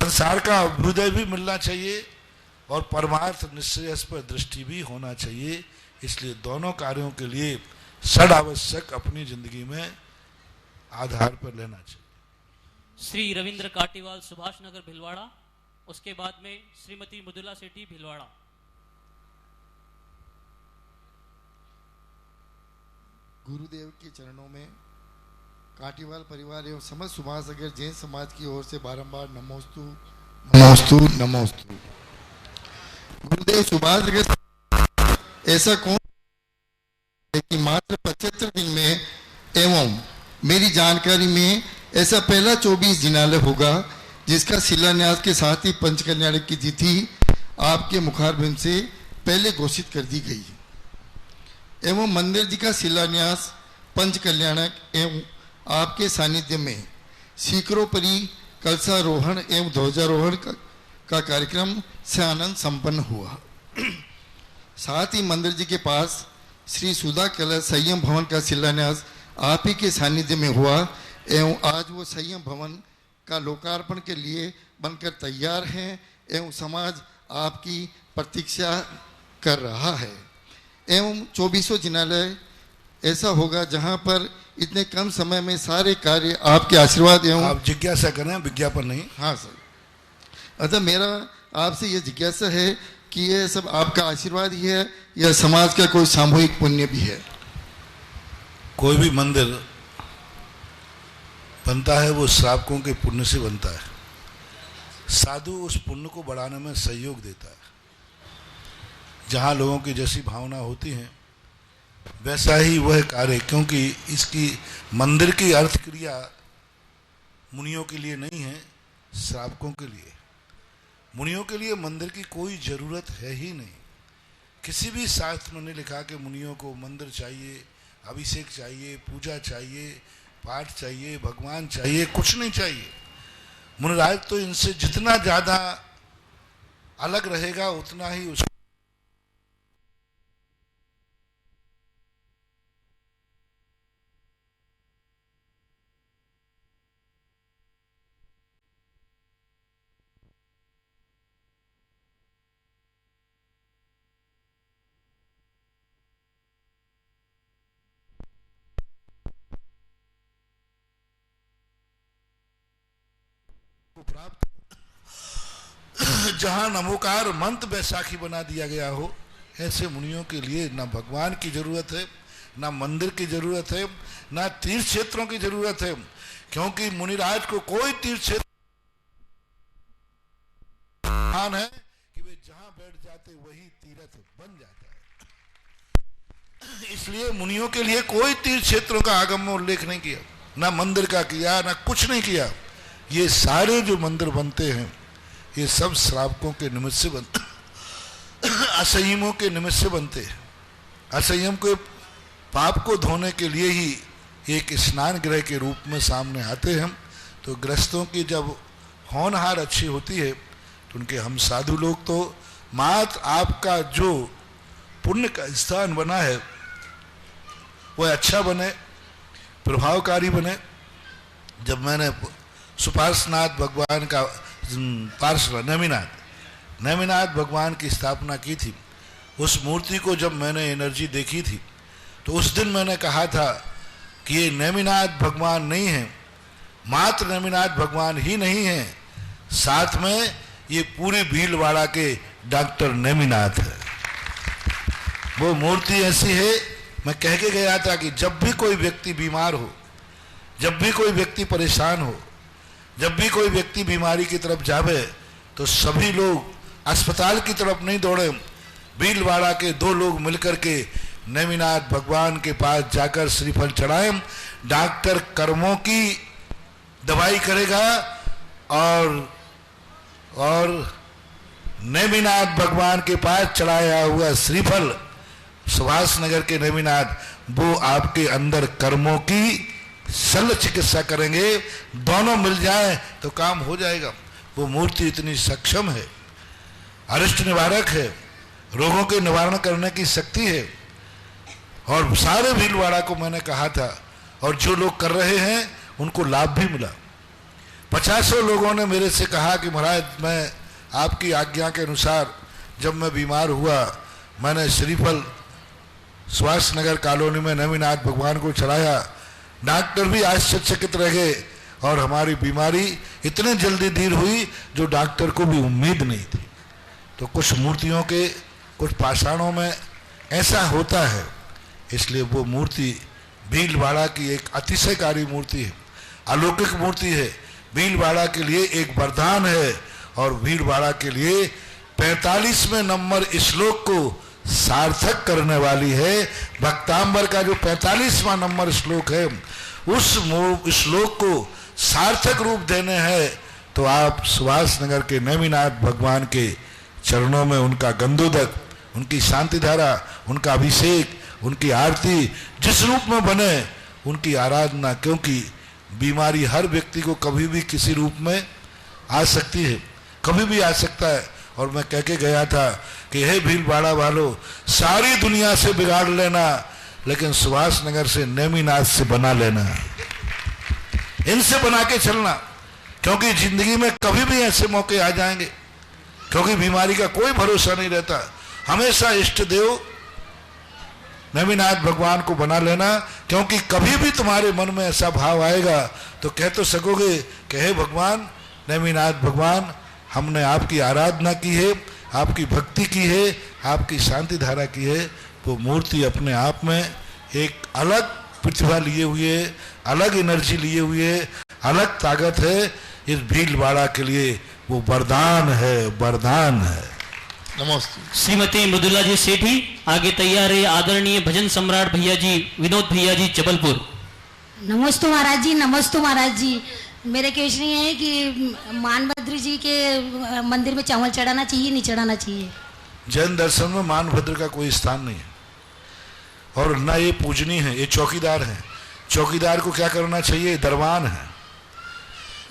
संसार का अभ्युदय भी मिलना चाहिए और परमार्थ निश्रेयस पर दृष्टि भी होना चाहिए। इसलिए दोनों कार्यों के लिए षड आवश्यक अपनी जिंदगी में आधार पर लेना चाहिए। श्री रविंद्र काटीवाल, सुभाष नगर, भिलवाड़ा। उसके बाद में श्रीमती मृदुला सेठी, भिलवाड़ा। गुरुदेव के चरणों में काटीवाल परिवार एवं समस्त सुभाष नगर जैन समाज की ओर से बारंबार नमोस्तु नमोस्तु नमोस्तु। गुरुदेव, सुभाष नगर ऐसा कौन है कि मात्र 75 दिन में एवं मेरी जानकारी में ऐसा पहला 24 जिनालय होगा जिसका शिलान्यास के साथ ही पंचकल्याणक की तिथि आपके मुखारबिंद से पहले घोषित कर दी गई एवं मंदिर जी का शिलान्यास पंचकल्याणक एवं आपके सानिध्य में शिखरोपरि कलशारोहण एवं ध्वजारोहण का कार्यक्रम से आनंद संपन्न हुआ। साथ ही मंदिर जी के पास श्री सुधा कलश संयम भवन का शिलान्यास आप ही के सानिध्य में हुआ एवं आज वो संयम भवन का लोकार्पण के लिए बनकर तैयार है एवं समाज आपकी प्रतीक्षा कर रहा है। एवं 24 जिनालय ऐसा होगा जहां पर इतने कम समय में सारे कार्य आपके आशीर्वाद एवं आप जिज्ञासा करें, विज्ञापन नहीं। हाँ सर, अतः मेरा आपसे यह जिज्ञासा है कि यह सब आपका आशीर्वाद ही है या समाज का कोई सामूहिक पुण्य भी है? कोई भी मंदिर बनता है वो श्रावकों के पुण्य से बनता है। साधु उस पुण्य को बढ़ाने में सहयोग देता है। जहाँ लोगों की जैसी भावना होती है वैसा ही वह कार्य, क्योंकि इसकी मंदिर की अर्थ क्रिया मुनियों के लिए नहीं है, श्रावकों के लिए। मुनियों के लिए मंदिर की कोई जरूरत है ही नहीं। किसी भी शास्त्र में नहीं लिखा कि मुनियों को मंदिर चाहिए, अभिषेक चाहिए, पूजा चाहिए, पाठ चाहिए, भगवान चाहिए, कुछ नहीं चाहिए। मुनिराज तो इनसे जितना ज्यादा अलग रहेगा उतना ही उसको प्राप्त। जहां नमोकार मंत्र बैसाखी बना दिया गया हो, ऐसे मुनियों के लिए ना भगवान की जरूरत है, ना मंदिर की जरूरत है, ना तीर्थ क्षेत्रों की जरूरत है, क्योंकि मुनिराज को कोई तीर्थ क्षेत्र है कि वे जहां बैठ जाते वही तीर्थ बन जाता है। इसलिए मुनियों के लिए कोई तीर्थ क्षेत्रों का आगम में उल्लेख नहीं किया, ना मंदिर का किया, ना कुछ नहीं किया। ये सारे जो मंदिर बनते हैं ये सब श्रावकों के निमित्त से बनते, असंयमों के निमित्त से बनते हैं। असंयम के पाप को धोने के लिए ही एक स्नान गृह के रूप में सामने आते हैं। तो गृहस्थों की जब होनहार अच्छी होती है तो उनके हम साधु लोग तो मात्र आपका जो पुण्य का स्थान बना है वह अच्छा बने, प्रभावकारी बने। जब मैंने सुपार्श्वनाथ भगवान का पार्श्व नेमिनाथ भगवान की स्थापना की थी, उस मूर्ति को जब मैंने एनर्जी देखी थी तो उस दिन मैंने कहा था कि ये नेमिनाथ भगवान नहीं है, मात्र नेमिनाथ भगवान ही नहीं है, साथ में ये पूरी भीलवाड़ा के डॉक्टर नेमिनाथ है। वो मूर्ति ऐसी है, मैं कह के गया था कि जब भी कोई व्यक्ति बीमार हो, जब भी कोई व्यक्ति परेशान हो, जब भी कोई व्यक्ति बीमारी की तरफ जावे तो सभी लोग अस्पताल की तरफ नहीं दौड़े, भीलवाड़ा के 2 लोग मिलकर के नेमिनाथ भगवान के पास जाकर श्रीफल चढ़ाएं। डॉक्टर कर्मों की दवाई करेगा और नेमिनाथ भगवान के पास चढ़ाया हुआ श्रीफल सुभाष नगर के नेमिनाथ, वो आपके अंदर कर्मों की शल्य चिकित्सा करेंगे। दोनों मिल जाए तो काम हो जाएगा। वो मूर्ति इतनी सक्षम है, अरिष्ट निवारक है, रोगों के निवारण करने की शक्ति है। और सारे भीलवाड़ा को मैंने कहा था, और जो लोग कर रहे हैं उनको लाभ भी मिला। 50 लोगों ने मेरे से कहा कि महाराज, मैं आपकी आज्ञा के अनुसार जब मैं बीमार हुआ, मैंने श्रीफल सुभाष नगर कॉलोनी में नेमिनाथ भगवान को चढ़ाया। डॉक्टर भी आश्चर्यचकित रह गए और हमारी बीमारी इतने जल्दी दूर हुई जो डॉक्टर को भी उम्मीद नहीं थी। तो कुछ मूर्तियों के, कुछ पाषाणों में ऐसा होता है, इसलिए वो मूर्ति भीलवाड़ा की एक अतिशयकारी मूर्ति है, अलौकिक मूर्ति है। भीलवाड़ा के लिए एक वरदान है, और भीलवाड़ा के लिए 45वें नंबर श्लोक को सार्थक करने वाली है। भक्तांबर का जो 45वां नंबर श्लोक है, उस श्लोक को सार्थक रूप देने हैं तो आप सुभाष नगर के नेमिनाथ भगवान के चरणों में उनका गंधोदक, उनकी शांति धारा, उनका अभिषेक, उनकी आरती जिस रूप में बने उनकी आराधना, क्योंकि बीमारी हर व्यक्ति को कभी भी किसी रूप में आ सकती है, कभी भी आ सकता है। और मैं कह के गया था कि हे भीलवाड़ा वालों, सारी दुनिया से बिगाड़ लेना, लेकिन सुभाष नगर से नेमिनाथ से बना लेना, इनसे बना के चलना, क्योंकि जिंदगी में कभी भी ऐसे मौके आ जाएंगे, क्योंकि बीमारी का कोई भरोसा नहीं रहता। हमेशा इष्ट देव नेमिनाथ भगवान को बना लेना, क्योंकि कभी भी तुम्हारे मन में ऐसा भाव आएगा तो कह तो सकोगे कि हे भगवान नेमिनाथ भगवान, हमने आपकी आराधना की है, आपकी भक्ति की है, आपकी शांति धारा की है। वो मूर्ति अपने आप में एक अलग प्रतिभा लिए हुए, अलग एनर्जी लिए हुए, अलग ताकत है। इस भीलवाड़ा के लिए वो वरदान है, वरदान है। नमस्ते। श्रीमती मृदुला जी सेठी आगे तैयार है। आदरणीय भजन सम्राट भैया जी, विनोद भैया जी, जबलपुर। नमस्ते महाराज जी, नमस्ते महाराज जी। मेरे क्वेश्चन ये है कि मानभद्र जी के मंदिर में चावल चढ़ाना चाहिए, नहीं चढ़ाना चाहिए? जैन दर्शन में मानभद्र का कोई स्थान नहीं है, और ना ये पूजनीय है, ये चौकीदार है। चौकीदार को क्या करना चाहिए? दरबान है।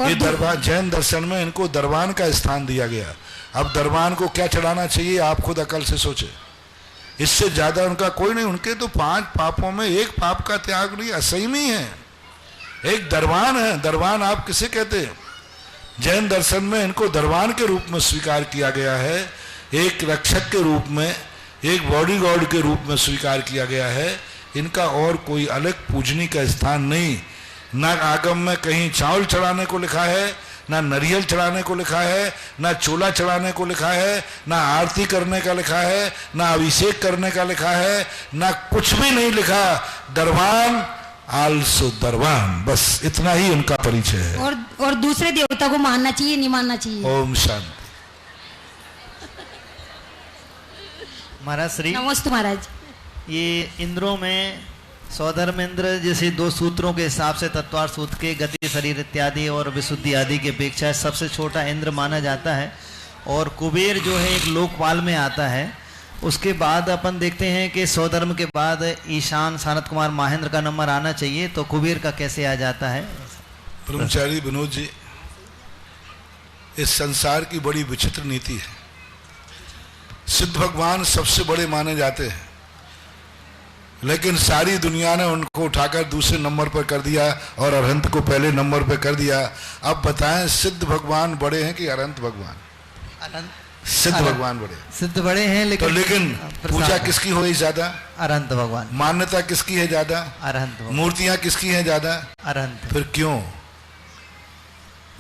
ये दरबान, जैन दर्शन में इनको दरबान का स्थान दिया गया। अब दरबान को क्या चढ़ाना चाहिए, आप खुद अकल से सोचे। इससे ज्यादा उनका कोई नहीं। उनके तो 5 पापों में एक पाप का त्याग नहीं, असहनीय है। एक दरबान है। दरबान आप किसे कहते हैं? जैन दर्शन में इनको दरबान के रूप में स्वीकार किया गया है, एक रक्षक के रूप में, एक बॉडीगार्ड के रूप में स्वीकार किया गया है। इनका और कोई अलग पूजनी का स्थान नहीं। ना आगम में कहीं चावल चढ़ाने को लिखा है, ना नारियल चढ़ाने को लिखा है, ना चोला चढ़ाने को लिखा है, ना आरती करने का लिखा है, ना अभिषेक करने का लिखा है, ना कुछ भी नहीं लिखा। दरबान, आल्सो दरबान, बस इतना ही उनका परिचय है। और दूसरे देवता को मानना चाहिए, नहीं मानना चाहिए? ओम शांति। महाराज श्री नमस्ते महाराज। ये इंद्रों में सौधर्मेंद्र जैसे 2 सूत्रों के हिसाब से तत्वार सूत्र के गति, शरीर इत्यादि और विशुद्धि आदि की अपेक्षा सबसे छोटा इंद्र माना जाता है। और कुबेर जो है एक लोकपाल में आता है। उसके बाद अपन देखते हैं कि सौधर्म के बाद ईशान, सानत कुमार, महेंद्र का नंबर आना चाहिए, तो कुबेर का कैसे आ जाता है? ब्रह्मचारी विनोद जी, इस संसार की बड़ी विचित्र नीति है। सिद्ध भगवान सबसे बड़े माने जाते हैं, लेकिन सारी दुनिया ने उनको उठाकर दूसरे नंबर पर कर दिया और अरहंत को पहले नंबर पर कर दिया। अब बताएं, सिद्ध भगवान बड़े हैं कि अरहंत भगवान? सिद्ध भगवान बड़े। सिद्ध बड़े हैं, लेकिन पूजा किसकी हो ज्यादा? अरहंत भगवान। मान्यता किसकी है ज्यादा? अरहंत। मूर्तियां किसकी हैं ज्यादा? अरहंत। फिर क्यों?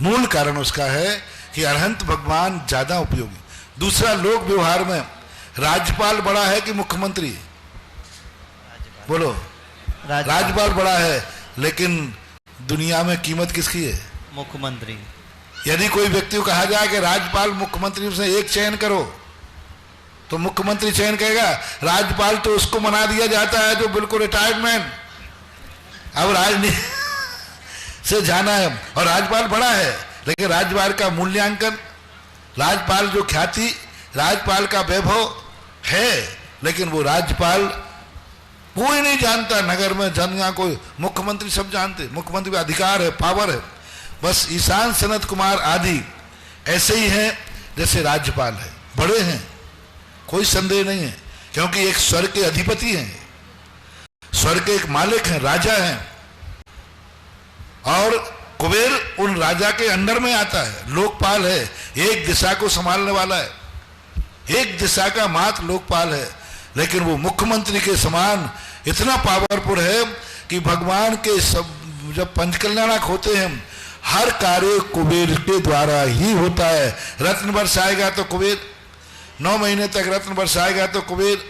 मूल कारण उसका है कि अरहंत भगवान ज्यादा उपयोगी। दूसरा, लोक व्यवहार में राज्यपाल बड़ा है कि मुख्यमंत्री? बोलो। राज्यपाल बड़ा है, लेकिन दुनिया में कीमत किसकी है? मुख्यमंत्री। यदि कोई व्यक्ति को कहा जाए कि राज्यपाल मुख्यमंत्री से एक चयन करो, तो मुख्यमंत्री चयन कहेगा। राज्यपाल तो उसको मना दिया जाता है जो बिल्कुल रिटायरमेंट, अब राजनीति से जाना है, और राज्यपाल बड़ा है, लेकिन राजपाल का मूल्यांकन, राजपाल जो ख्याति, राजपाल का वैभव है, लेकिन वो राजपाल कोई नहीं जानता। नगर में जन कोई, मुख्यमंत्री सब जानते, मुख्यमंत्री का अधिकार है, पावर है। बस ईशान सनत कुमार आदि ऐसे ही हैं जैसे राज्यपाल है, बड़े हैं, कोई संदेह नहीं है, क्योंकि एक स्वर्ग के अधिपति हैं, स्वर्ग के एक मालिक हैं, राजा हैं। और कुबेर उन राजा के अंडर में आता है, लोकपाल है, एक दिशा को संभालने वाला है, एक दिशा का मात्र लोकपाल है। लेकिन वो मुख्यमंत्री के समान इतना पावरफुल है कि भगवान के सब जब पंचकल्याणक होते हैं, हर कार्य कुबेर के द्वारा ही होता है। रत्न बरसाएगा तो कुबेर, 9 महीने तक रत्न बरसाएगा तो कुबेर,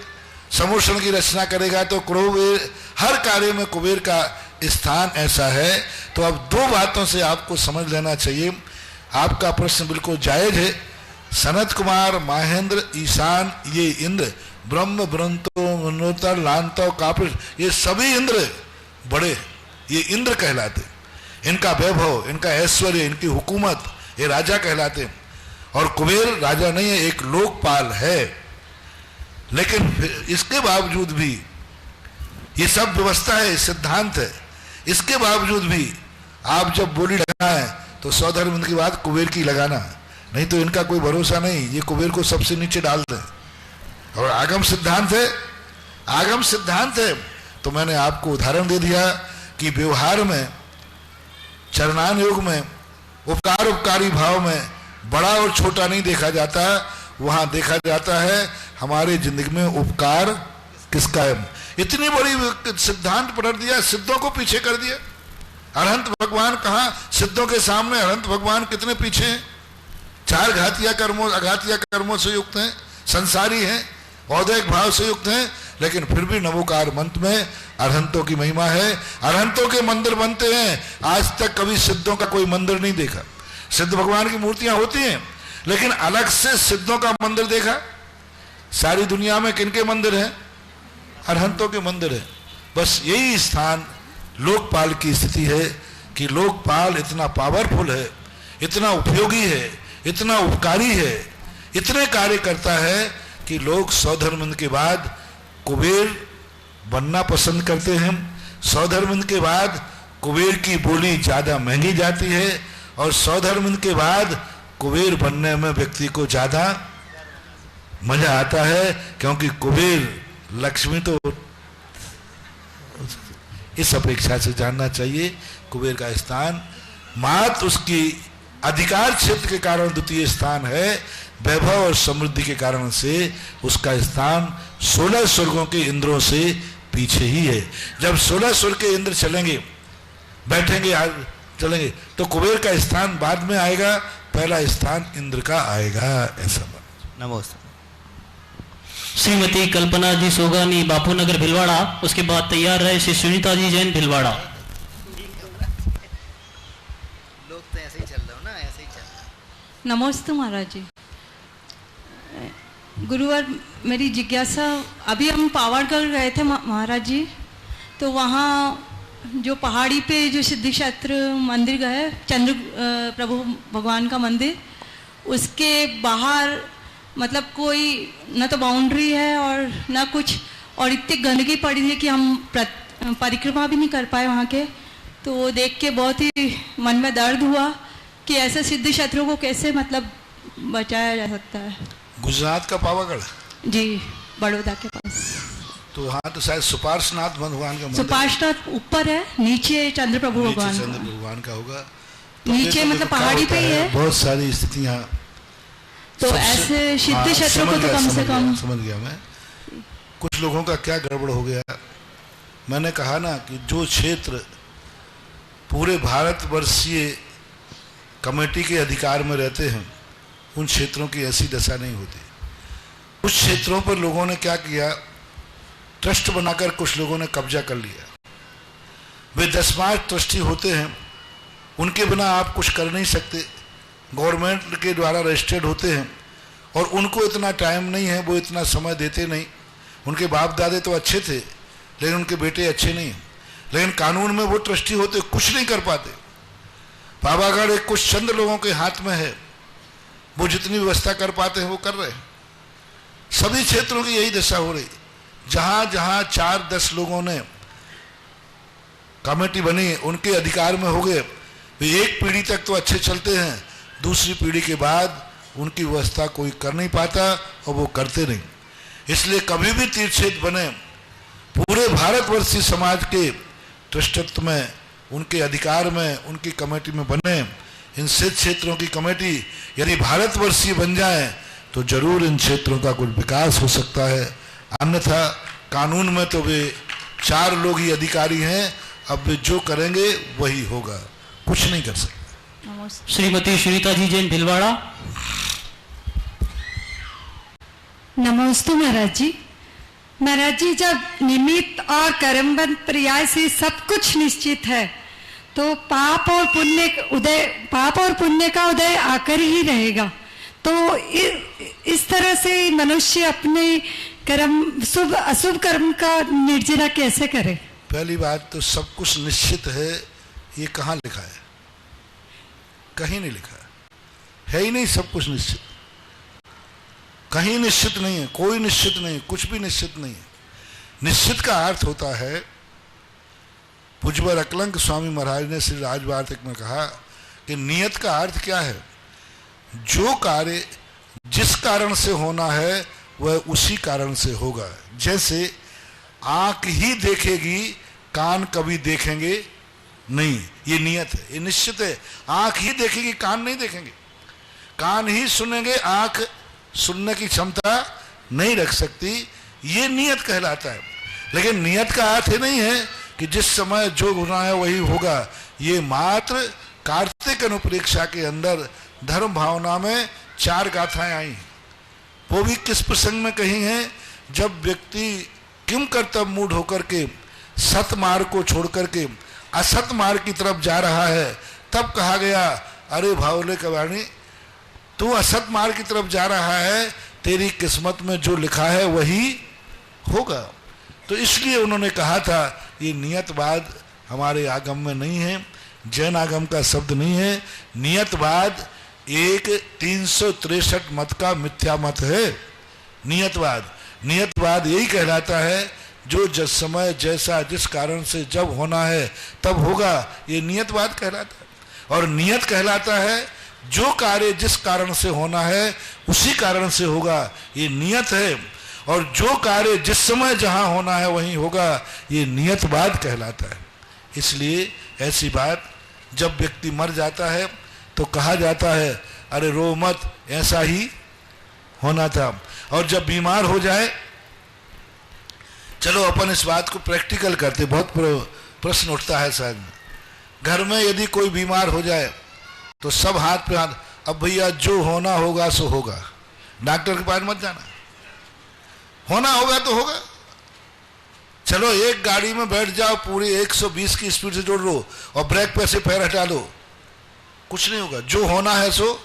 समुद्र की रचना करेगा तो कुबेर, हर कार्य में कुबेर का स्थान ऐसा है। तो अब 2 बातों से आपको समझ लेना चाहिए। आपका प्रश्न बिल्कुल जायज है। सनत कुमार, महेंद्र, ईशान, ये इंद्र, ब्रह्म, ब्रंतो, मनोतर, लांतो, कापिश, ये सभी इंद्र बड़े, ये इंद्र कहलाते। इनका वैभव, इनका ऐश्वर्य, इनकी हुकूमत, ये राजा कहलाते। और कुबेर राजा नहीं है, एक लोकपाल है। लेकिन इसके बावजूद भी ये सब व्यवस्था है, सिद्धांत है, इसके बावजूद भी आप जब बोली लगाए तो सौधर्म की बात कुबेर की लगाना, नहीं तो इनका कोई भरोसा नहीं, ये कुबेर को सबसे नीचे डाल दें। और आगम सिद्धांत है, आगम सिद्धांत है। तो मैंने आपको उदाहरण दे दिया कि व्यवहार में, चरणान योग में, उपकार उपकारी भाव में बड़ा और छोटा नहीं देखा जाता, वहां देखा जाता है हमारे जिंदगी में उपकार किसका है। इतनी बड़ी सिद्धांत पलट दिया, सिद्धों को पीछे कर दिया। अरहंत भगवान कहाँ, सिद्धों के सामने अरहंत भगवान कितने पीछे हैं। 4 घातिया कर्मों, अघातिया कर्मों से युक्त हैं, संसारी हैं, औदैहिक भाव से युक्त हैं, लेकिन फिर भी नवोकार मंत्र में अरहंतों की महिमा है। अरहंतों के मंदिर बनते हैं। आज तक कभी सिद्धों का कोई मंदिर नहीं देखा। सिद्ध भगवान की मूर्तियां होती हैं, लेकिन अलग से सिद्धों का मंदिर देखा? सारी दुनिया में किनके मंदिर हैं? अरहंतों के मंदिर है। बस यही स्थान लोकपाल की स्थिति है कि लोकपाल इतना पावरफुल है, इतना उपयोगी है, इतना उपकारी है, इतने कार्य करता है कि लोग सौधर्म के बाद कुबेर बनना पसंद करते हैं। सौधर्म के बाद कुबेर की बोली ज्यादा महंगी जाती है, और सौधर्म के बाद कुबेर बनने में व्यक्ति को ज्यादा मजा आता है, क्योंकि कुबेर लक्ष्मी तो इस अपेक्षा से जानना चाहिए कुबेर का स्थान मात्र उसकी अधिकार क्षेत्र के कारण द्वितीय स्थान है, वैभव और समृद्धि के कारण से उसका स्थान 16 स्वर्गों के इंद्रों से पीछे ही है। जब 16 स्वर्ग के इंद्र चलेंगे, बैठेंगे, चलेंगे, तो कुबेर का स्थान बाद में आएगा, पहला स्थान इंद्र का आएगा। ऐसा नमस्ते। श्रीमती कल्पना जी सोगानी, बापू नगर भिलवाड़ा। उसके बाद तैयार रहे श्री सुनीता जी जैन भिलवाड़ा। लोग तो ऐसे ही चल रहे हो ना, ऐसे ही चल रहे। नमस्ते महाराज जी। गुरुवार मेरी जिज्ञासा, अभी हम पावाड़गढ़ गए थे महाराज जी, तो वहाँ जो पहाड़ी पे जो सिद्धि क्षेत्र मंदिर गए, चंद्र प्रभु भगवान का मंदिर, उसके बाहर मतलब कोई न तो बाउंड्री है और न कुछ, और इतनी गंदगी पड़ी है कि हम परिक्रमा भी नहीं कर पाए वहाँ के। तो वो देख के बहुत ही मन में दर्द हुआ कि ऐसे सिद्धि क्षेत्रों को कैसे मतलब बचाया जा सकता है। गुजरात का पावागढ़ जी, बड़ौदा के पास। तो वहाँ तो शायद सुपार्शनाथ भगवान का मंदिर। सुपार्शनाथ ऊपर है, नीचे चंद्र प्रभु भगवान, चंद्र भगवान का होगा। तो नीचे मतलब पहाड़ी पे ही है। बहुत सारी स्थितियाँ, तो ऐसे सिद्धि क्षेत्रों को तो कम से कम समझ गया मैं। कुछ लोगों का क्या गड़बड़ हो गया, मैंने कहा ना कि जो क्षेत्र पूरे भारतवर्षीय कमेटी के अधिकार में रहते हैं, उन क्षेत्रों की ऐसी दशा नहीं होती। कुछ क्षेत्रों पर लोगों ने क्या किया, ट्रस्ट बनाकर कुछ लोगों ने कब्जा कर लिया। वे 10 ट्रस्टी होते हैं, उनके बिना आप कुछ कर नहीं सकते। गवर्नमेंट के द्वारा रजिस्टर्ड होते हैं, और उनको इतना टाइम नहीं है, वो इतना समय देते नहीं। उनके बाप दादे तो अच्छे थे, लेकिन उनके बेटे अच्छे नहीं हैं। लेकिन कानून में वो ट्रस्टी होते, कुछ नहीं कर पाते। पावागढ़ एक कुछ चंद लोगों के हाथ में है, वो जितनी व्यवस्था कर पाते हैं वो कर रहे हैं। सभी क्षेत्रों की यही दशा हो रही। जहां जहां 4-10 लोगों ने कमेटी बनी, उनके अधिकार में हो गए, एक पीढ़ी तक तो अच्छे चलते हैं, दूसरी पीढ़ी के बाद उनकी व्यवस्था कोई कर नहीं पाता और वो करते नहीं। इसलिए कभी भी तीर्थ क्षेत्र बने, पूरे भारतवर्षीय समाज के दृष्टित्व में, उनके अधिकार में, उनकी कमेटी में बने। इन सिद्ध क्षेत्रों की कमेटी यदि भारतवर्षीय बन जाए तो जरूर इन क्षेत्रों का कुछ विकास हो सकता है। अन्यथा कानून में तो वे 4 लोग ही अधिकारी हैं, अब वे जो करेंगे वही होगा, कुछ नहीं कर सकते। श्रीमती श्रीता जी जैन भिलवाड़ा। नमस्ते महाराज जी। महाराज जी, जब निमित्त और कर्मबंध पर्याय से सब कुछ निश्चित है तो पाप और पुण्य का उदय आकर ही रहेगा। तो इस तरह से मनुष्य अपने कर्म, शुभ अशुभ कर्म का निर्जरा कैसे करे? पहली बात तो सब कुछ निश्चित है, ये कहाँ लिखा है? कहीं नहीं लिखा है ही नहीं। सब कुछ निश्चित, कहीं निश्चित नहीं है, कोई निश्चित नहीं, कुछ भी निश्चित नहीं है। निश्चित का अर्थ होता है, पूज्यवर अकलंक स्वामी महाराज ने श्री राजवार्तिक में कहा कि नियत का अर्थ क्या है? जो कार्य जिस कारण से होना है वह उसी कारण से होगा। जैसे आंख ही देखेगी, कान कभी देखेंगे नहीं, ये नियत है, ये निश्चित है। आंख ही देखेगी, कान नहीं देखेंगे। कान ही सुनेंगे, आंख सुनने की क्षमता नहीं रख सकती, ये नियत कहलाता है। लेकिन नियत का अर्थ ही नहीं है कि जिस समय जो होना है वही होगा। ये मात्र कार्तिक अनुप्रेक्षा के अंदर धर्म भावना में 4 गाथाएं आई हैं। वो भी किस प्रसंग में कही हैं? जब व्यक्ति किम कर्तव्य मूढ़ होकर के सत मार्ग को छोड़ करके असत मार्ग की तरफ जा रहा है, तब कहा गया, अरे भावले कवाणी, तू असत मार्ग की तरफ जा रहा है, तेरी किस्मत में जो लिखा है वही होगा। तो इसलिए उन्होंने कहा था ये नियतवाद हमारे आगम में नहीं है, जैन आगम का शब्द नहीं है। नियतवाद एक 363 मत का मिथ्या मत है। नियतवाद यही कहलाता है जो जिस समय जैसा जिस कारण से जब होना है तब होगा, ये नियतवाद कहलाता है। और नियत कहलाता है जो कार्य जिस कारण से होना है उसी कारण से होगा, ये नियत है। और जो कार्य जिस समय जहां होना है वहीं होगा, ये नियतवाद कहलाता है। इसलिए ऐसी बात, जब व्यक्ति मर जाता है तो कहा जाता है अरे रो मत, ऐसा ही होना था। और जब बीमार हो जाए, चलो अपन इस बात को प्रैक्टिकल करते, बहुत प्रश्न उठता है शायद। घर में यदि कोई बीमार हो जाए तो सब हाथ पे हाथ, अब भैया जो होना होगा सो होगा, डॉक्टर के पास मत जाना, होना होगा तो होगा। चलो एक गाड़ी में बैठ जाओ, पूरी 120 की स्पीड से जोड़ लो और ब्रेक पे से पैर हटा लो, कुछ नहीं होगा। जो होना है सो,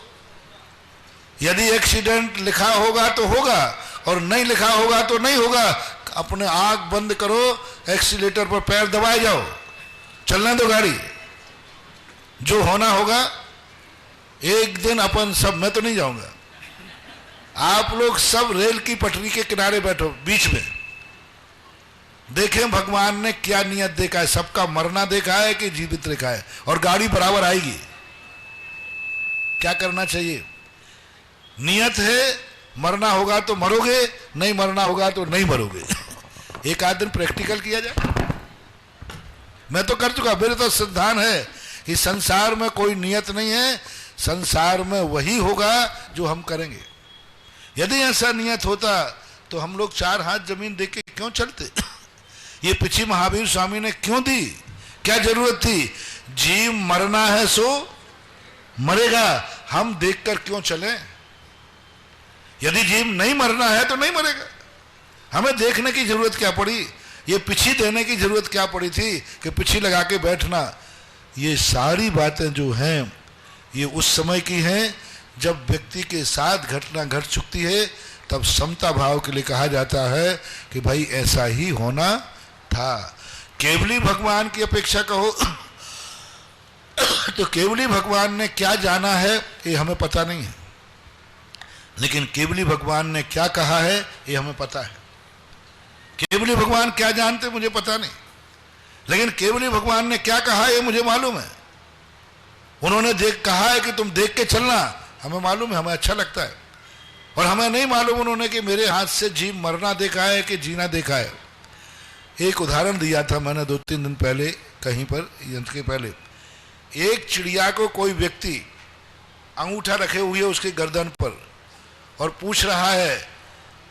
यदि एक्सीडेंट लिखा होगा तो होगा और नहीं लिखा होगा तो नहीं होगा। अपने आंख बंद करो, एक्सीलेटर पर पैर दबाए जाओ, चलने दो गाड़ी। जो होना होगा, एक दिन अपन सब, मैं तो नहीं जाऊंगा, आप लोग सब रेल की पटरी के किनारे बैठो, बीच में, देखें भगवान ने क्या नियत देखा है। सबका मरना देखा है कि जीवित देखा है, और गाड़ी बराबर आएगी। क्या करना चाहिए? नियत है, मरना होगा तो मरोगे, नहीं मरना होगा तो नहीं मरोगे। एक आध दिन प्रैक्टिकल किया जाए। मैं तो कर चुका, मेरे तो सिद्धांत है कि संसार में कोई नियत नहीं है, संसार में वही होगा जो हम करेंगे। यदि ऐसा नियत होता तो हम लोग 4 हाथ जमीन देके क्यों चलते? ये पिछी महावीर स्वामी ने क्यों दी? क्या जरूरत थी? जीव मरना है सो मरेगा, हम देखकर क्यों चलें? यदि जीव नहीं मरना है तो नहीं मरेगा, हमें देखने की जरूरत क्या पड़ी? ये पिछी देने की जरूरत क्या पड़ी थी कि पिछी लगा के बैठना? ये सारी बातें जो हैं ये उस समय की हैं जब व्यक्ति के साथ घटना घट चुकती है, तब समता भाव के लिए कहा जाता है कि भाई ऐसा ही होना था। केवली भगवान की अपेक्षा कहो तो केवली भगवान ने क्या जाना है ये हमें पता नहीं है, लेकिन केवली भगवान ने क्या कहा है ये हमें पता है। केवली भगवान क्या जानते मुझे पता नहीं, लेकिन केवली भगवान ने क्या कहा ये मुझे मालूम है। उन्होंने कहा है कि तुम देख के चलना, हमें मालूम है, हमें अच्छा लगता है। और हमें नहीं मालूम उन्होंने कि मेरे हाथ से जीव मरना देखा है कि जीना देखा है। एक उदाहरण दिया था मैंने 2-3 दिन पहले कहीं पर, यंत्र के पहले। एक चिड़िया को कोई व्यक्ति अंगूठा रखे हुए उसके गर्दन पर और पूछ रहा है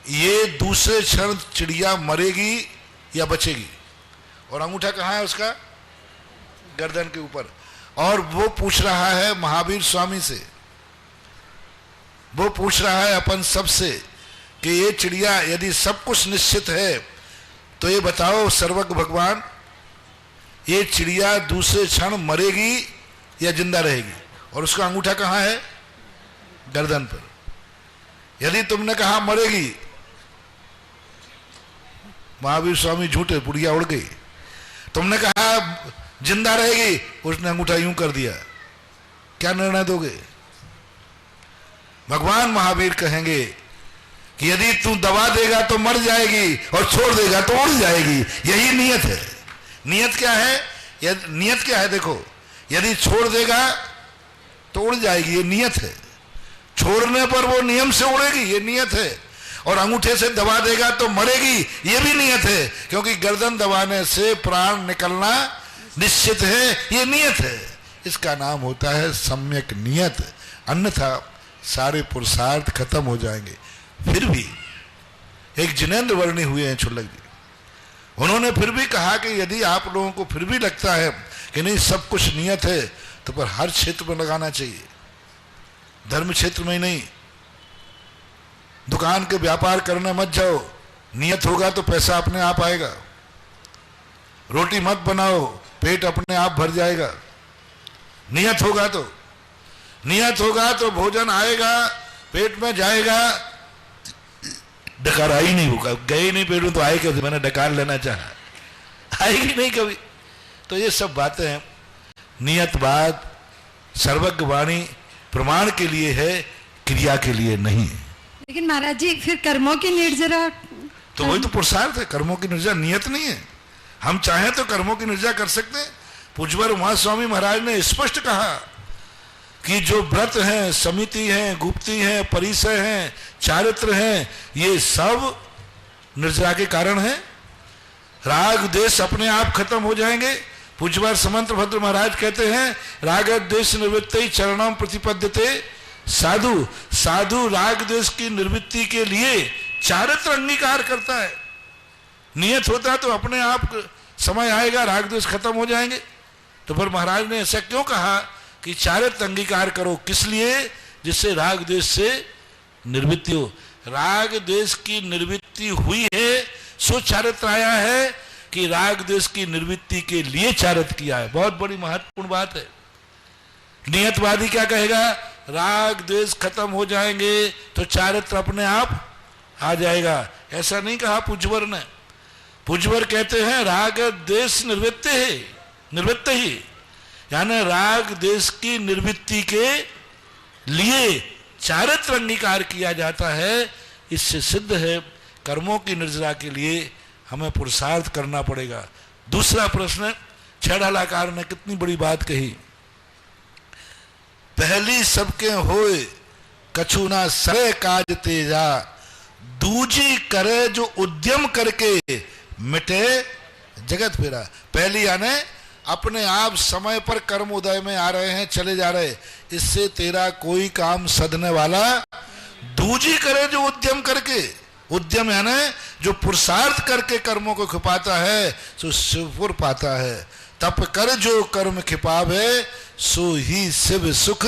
ये दूसरे क्षण चिड़िया मरेगी या बचेगी, और अंगूठा कहाँ है उसका, गर्दन के ऊपर। और वो पूछ रहा है महावीर स्वामी से, वो पूछ रहा है अपन सब से कि ये चिड़िया यदि सब कुछ निश्चित है तो ये बताओ सर्वज्ञ भगवान, ये चिड़िया दूसरे क्षण मरेगी या जिंदा रहेगी, और उसका अंगूठा कहाँ है, गर्दन पर। यदि तुमने कहा मरेगी, महावीर स्वामी झूठे, बुढ़िया उड़ गई। तुमने कहा जिंदा रहेगी, उसने अंगूठा यूं कर दिया, क्या निर्णय दोगे? भगवान महावीर कहेंगे कि यदि तू दबा देगा तो मर जाएगी और छोड़ देगा तो उड़ जाएगी, यही नियत है। नियत क्या है? नियत क्या है? देखो, यदि छोड़ देगा तो उड़ जाएगी, ये नियत है। छोड़ने पर वो नियम से उड़ेगी, ये नियत है। और अंगूठे से दबा देगा तो मरेगी, ये भी नियत है, क्योंकि गर्दन दबाने से प्राण निकलना निश्चित है, ये नियत है। इसका नाम होता है सम्यक नियत, अन्यथा सारे पुरुषार्थ खत्म हो जाएंगे। फिर भी एक जिनेंद्र वर्णी हुए हैं छुल्लक जी, उन्होंने फिर भी कहा कि यदि आप लोगों को फिर भी लगता है कि नहीं सब कुछ नियत है, तो पर हर क्षेत्र में लगाना चाहिए, धर्म क्षेत्र में ही नहीं। दुकान के व्यापार करने मत जाओ, नियत होगा तो पैसा अपने आप आएगा। रोटी मत बनाओ, पेट अपने आप भर जाएगा। नियत होगा तो भोजन आएगा, पेट में जाएगा। डकार आई नहीं होगा, गए नहीं पेट में तो आए कैसे? मैंने डकार लेना चाहा, आएगी नहीं कभी। तो ये सब बातें हैं, नियत बात सर्वज्ञ वाणी प्रमाण के लिए है, क्रिया के लिए नहीं। लेकिन महाराज जी फिर कर्मों की निर्जरा, तो वही तो पुरुषार्थ है, कर्मों की निर्जरा नियत नहीं है। हम चाहें तो कर्मों की निर्जरा कर सकते हैं। पूज्यवर महास्वामी महाराज ने स्पष्ट कहा कि जो व्रत हैं, समिति हैं, गुप्ती हैं, परिसय हैं, चारित्र हैं, ये सब निर्जरा के कारण हैं। राग द्वेष अपने आप खत्म हो जाएंगे। पूज्यवर समंत भद्र महाराज कहते हैं राग द्वेष निवृत्ति चरणम प्रतिपद्यते साधु। साधु राग द्वेष की निवृत्ति के लिए चारित्र अंगीकार करता है। नियत होता तो अपने आप समय आएगा, राग द्वेष खत्म हो जाएंगे। तो फिर महाराज ने ऐसा क्यों कहा कि चारित्र अंगीकार करो? किस लिए? जिससे राग द्वेष से निवृत्ति हो। राग द्वेष की निवृत्ति हुई है सो चारित्र आया है कि राग द्वेष की निवृत्ति के लिए चारित्र किया है। बहुत बड़ी महत्वपूर्ण बात है। नियतवादी क्या कहेगा? राग द्वेष खत्म हो जाएंगे तो चारित्र अपने आप आ जाएगा। ऐसा नहीं कहा पूज्यवर ने। पूज्यवर कहते हैं राग द्वेष निवृत्त ही, यानी राग द्वेष की निवृत्ति के लिए चारित्र अंगीकार किया जाता है। इससे सिद्ध है कर्मों की निर्जरा के लिए हमें पुरुषार्थ करना पड़ेगा। दूसरा प्रश्न, छेड़ालाकार ने कितनी बड़ी बात कही। पहली सबके होए कछु ना सरे काज तेजा, दूजी करे जो उद्यम करके मिटे जगत फेरा। पहली यानी अपने आप समय पर कर्म उदय में आ रहे हैं, चले जा रहे, इससे तेरा कोई काम सधने वाला। दूजी करे जो उद्यम करके, उद्यम यानी जो पुरुषार्थ करके कर्मों को खिपाता है सो शिवपुर पाता है। तप कर जो कर्म खिपावे सो ही शिव सुख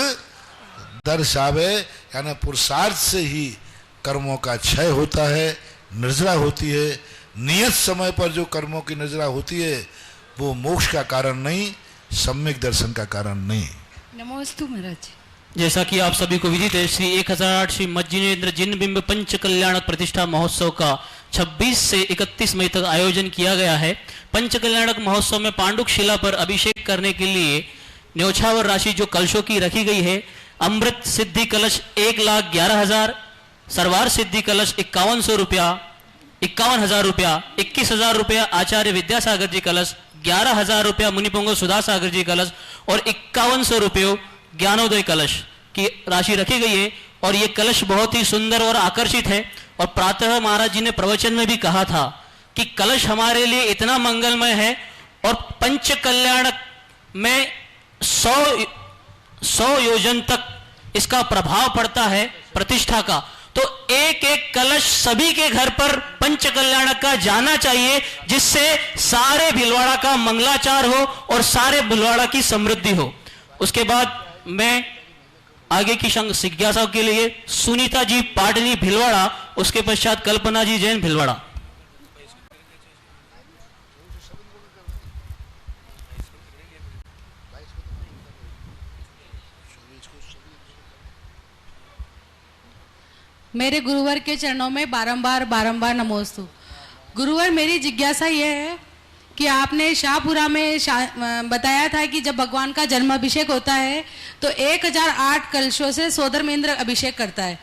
दर्शावे। यानी पुरुषार्थ से ही कर्मों का क्षय होता है, निर्जरा होती है। नियत समय पर जो कर्मों की निर्जरा होती है वो मोक्ष का कारण नहीं, सम्यक दर्शन का कारण नहीं। नमोस्तु महाराज। जैसा कि आप सभी को विदित है, श्री 1008 श्री मज्जिनेन्द्र जिन बिंब पंच कल्याणक प्रतिष्ठा महोत्सव का 26 से 31 मई तक आयोजन किया गया है। पंच कल्याणक महोत्सव में पांडुक शिला पर अभिषेक करने के लिए न्योछावर राशि जो कलशों की रखी गई है, अमृत सिद्धि कलश 1,11,000, सरवार सिद्धि कलश 5100 रुपया, 51,000 रुपया, 21,000 रुपया आचार्य विद्यासागर जी कलश, 11,000 रुपया मुनिपुंगव सुधा सागर जी कलश और 5100 रुपये ज्ञानोदय कलश की राशि रखी गई है। और ये कलश बहुत ही सुंदर और आकर्षित है। और प्रातः महाराज जी ने प्रवचन में भी कहा था कि कलश हमारे लिए इतना मंगलमय है और पंच कल्याण में 100 योजन तक इसका प्रभाव पड़ता है प्रतिष्ठा का। तो एक एक कलश सभी के घर पर पंच कल्याण का जाना चाहिए, जिससे सारे भिलवाड़ा का मंगलाचार हो और सारे भिलवाड़ा की समृद्धि हो। उसके बाद मैं आगे की जिज्ञासा के लिए सुनीता जी पाटनी भिलवाड़ा, उसके पश्चात कल्पना जी जैन भिलवाड़ा। मेरे गुरुवर के चरणों में बारंबार नमोस्तु। गुरुवर, मेरी जिज्ञासा यह है कि आपने शाहपुरा में बताया था कि जब भगवान का जन्माभिषेक होता है तो 1008 कलशों से सोधर्मेंद्र अभिषेक करता है।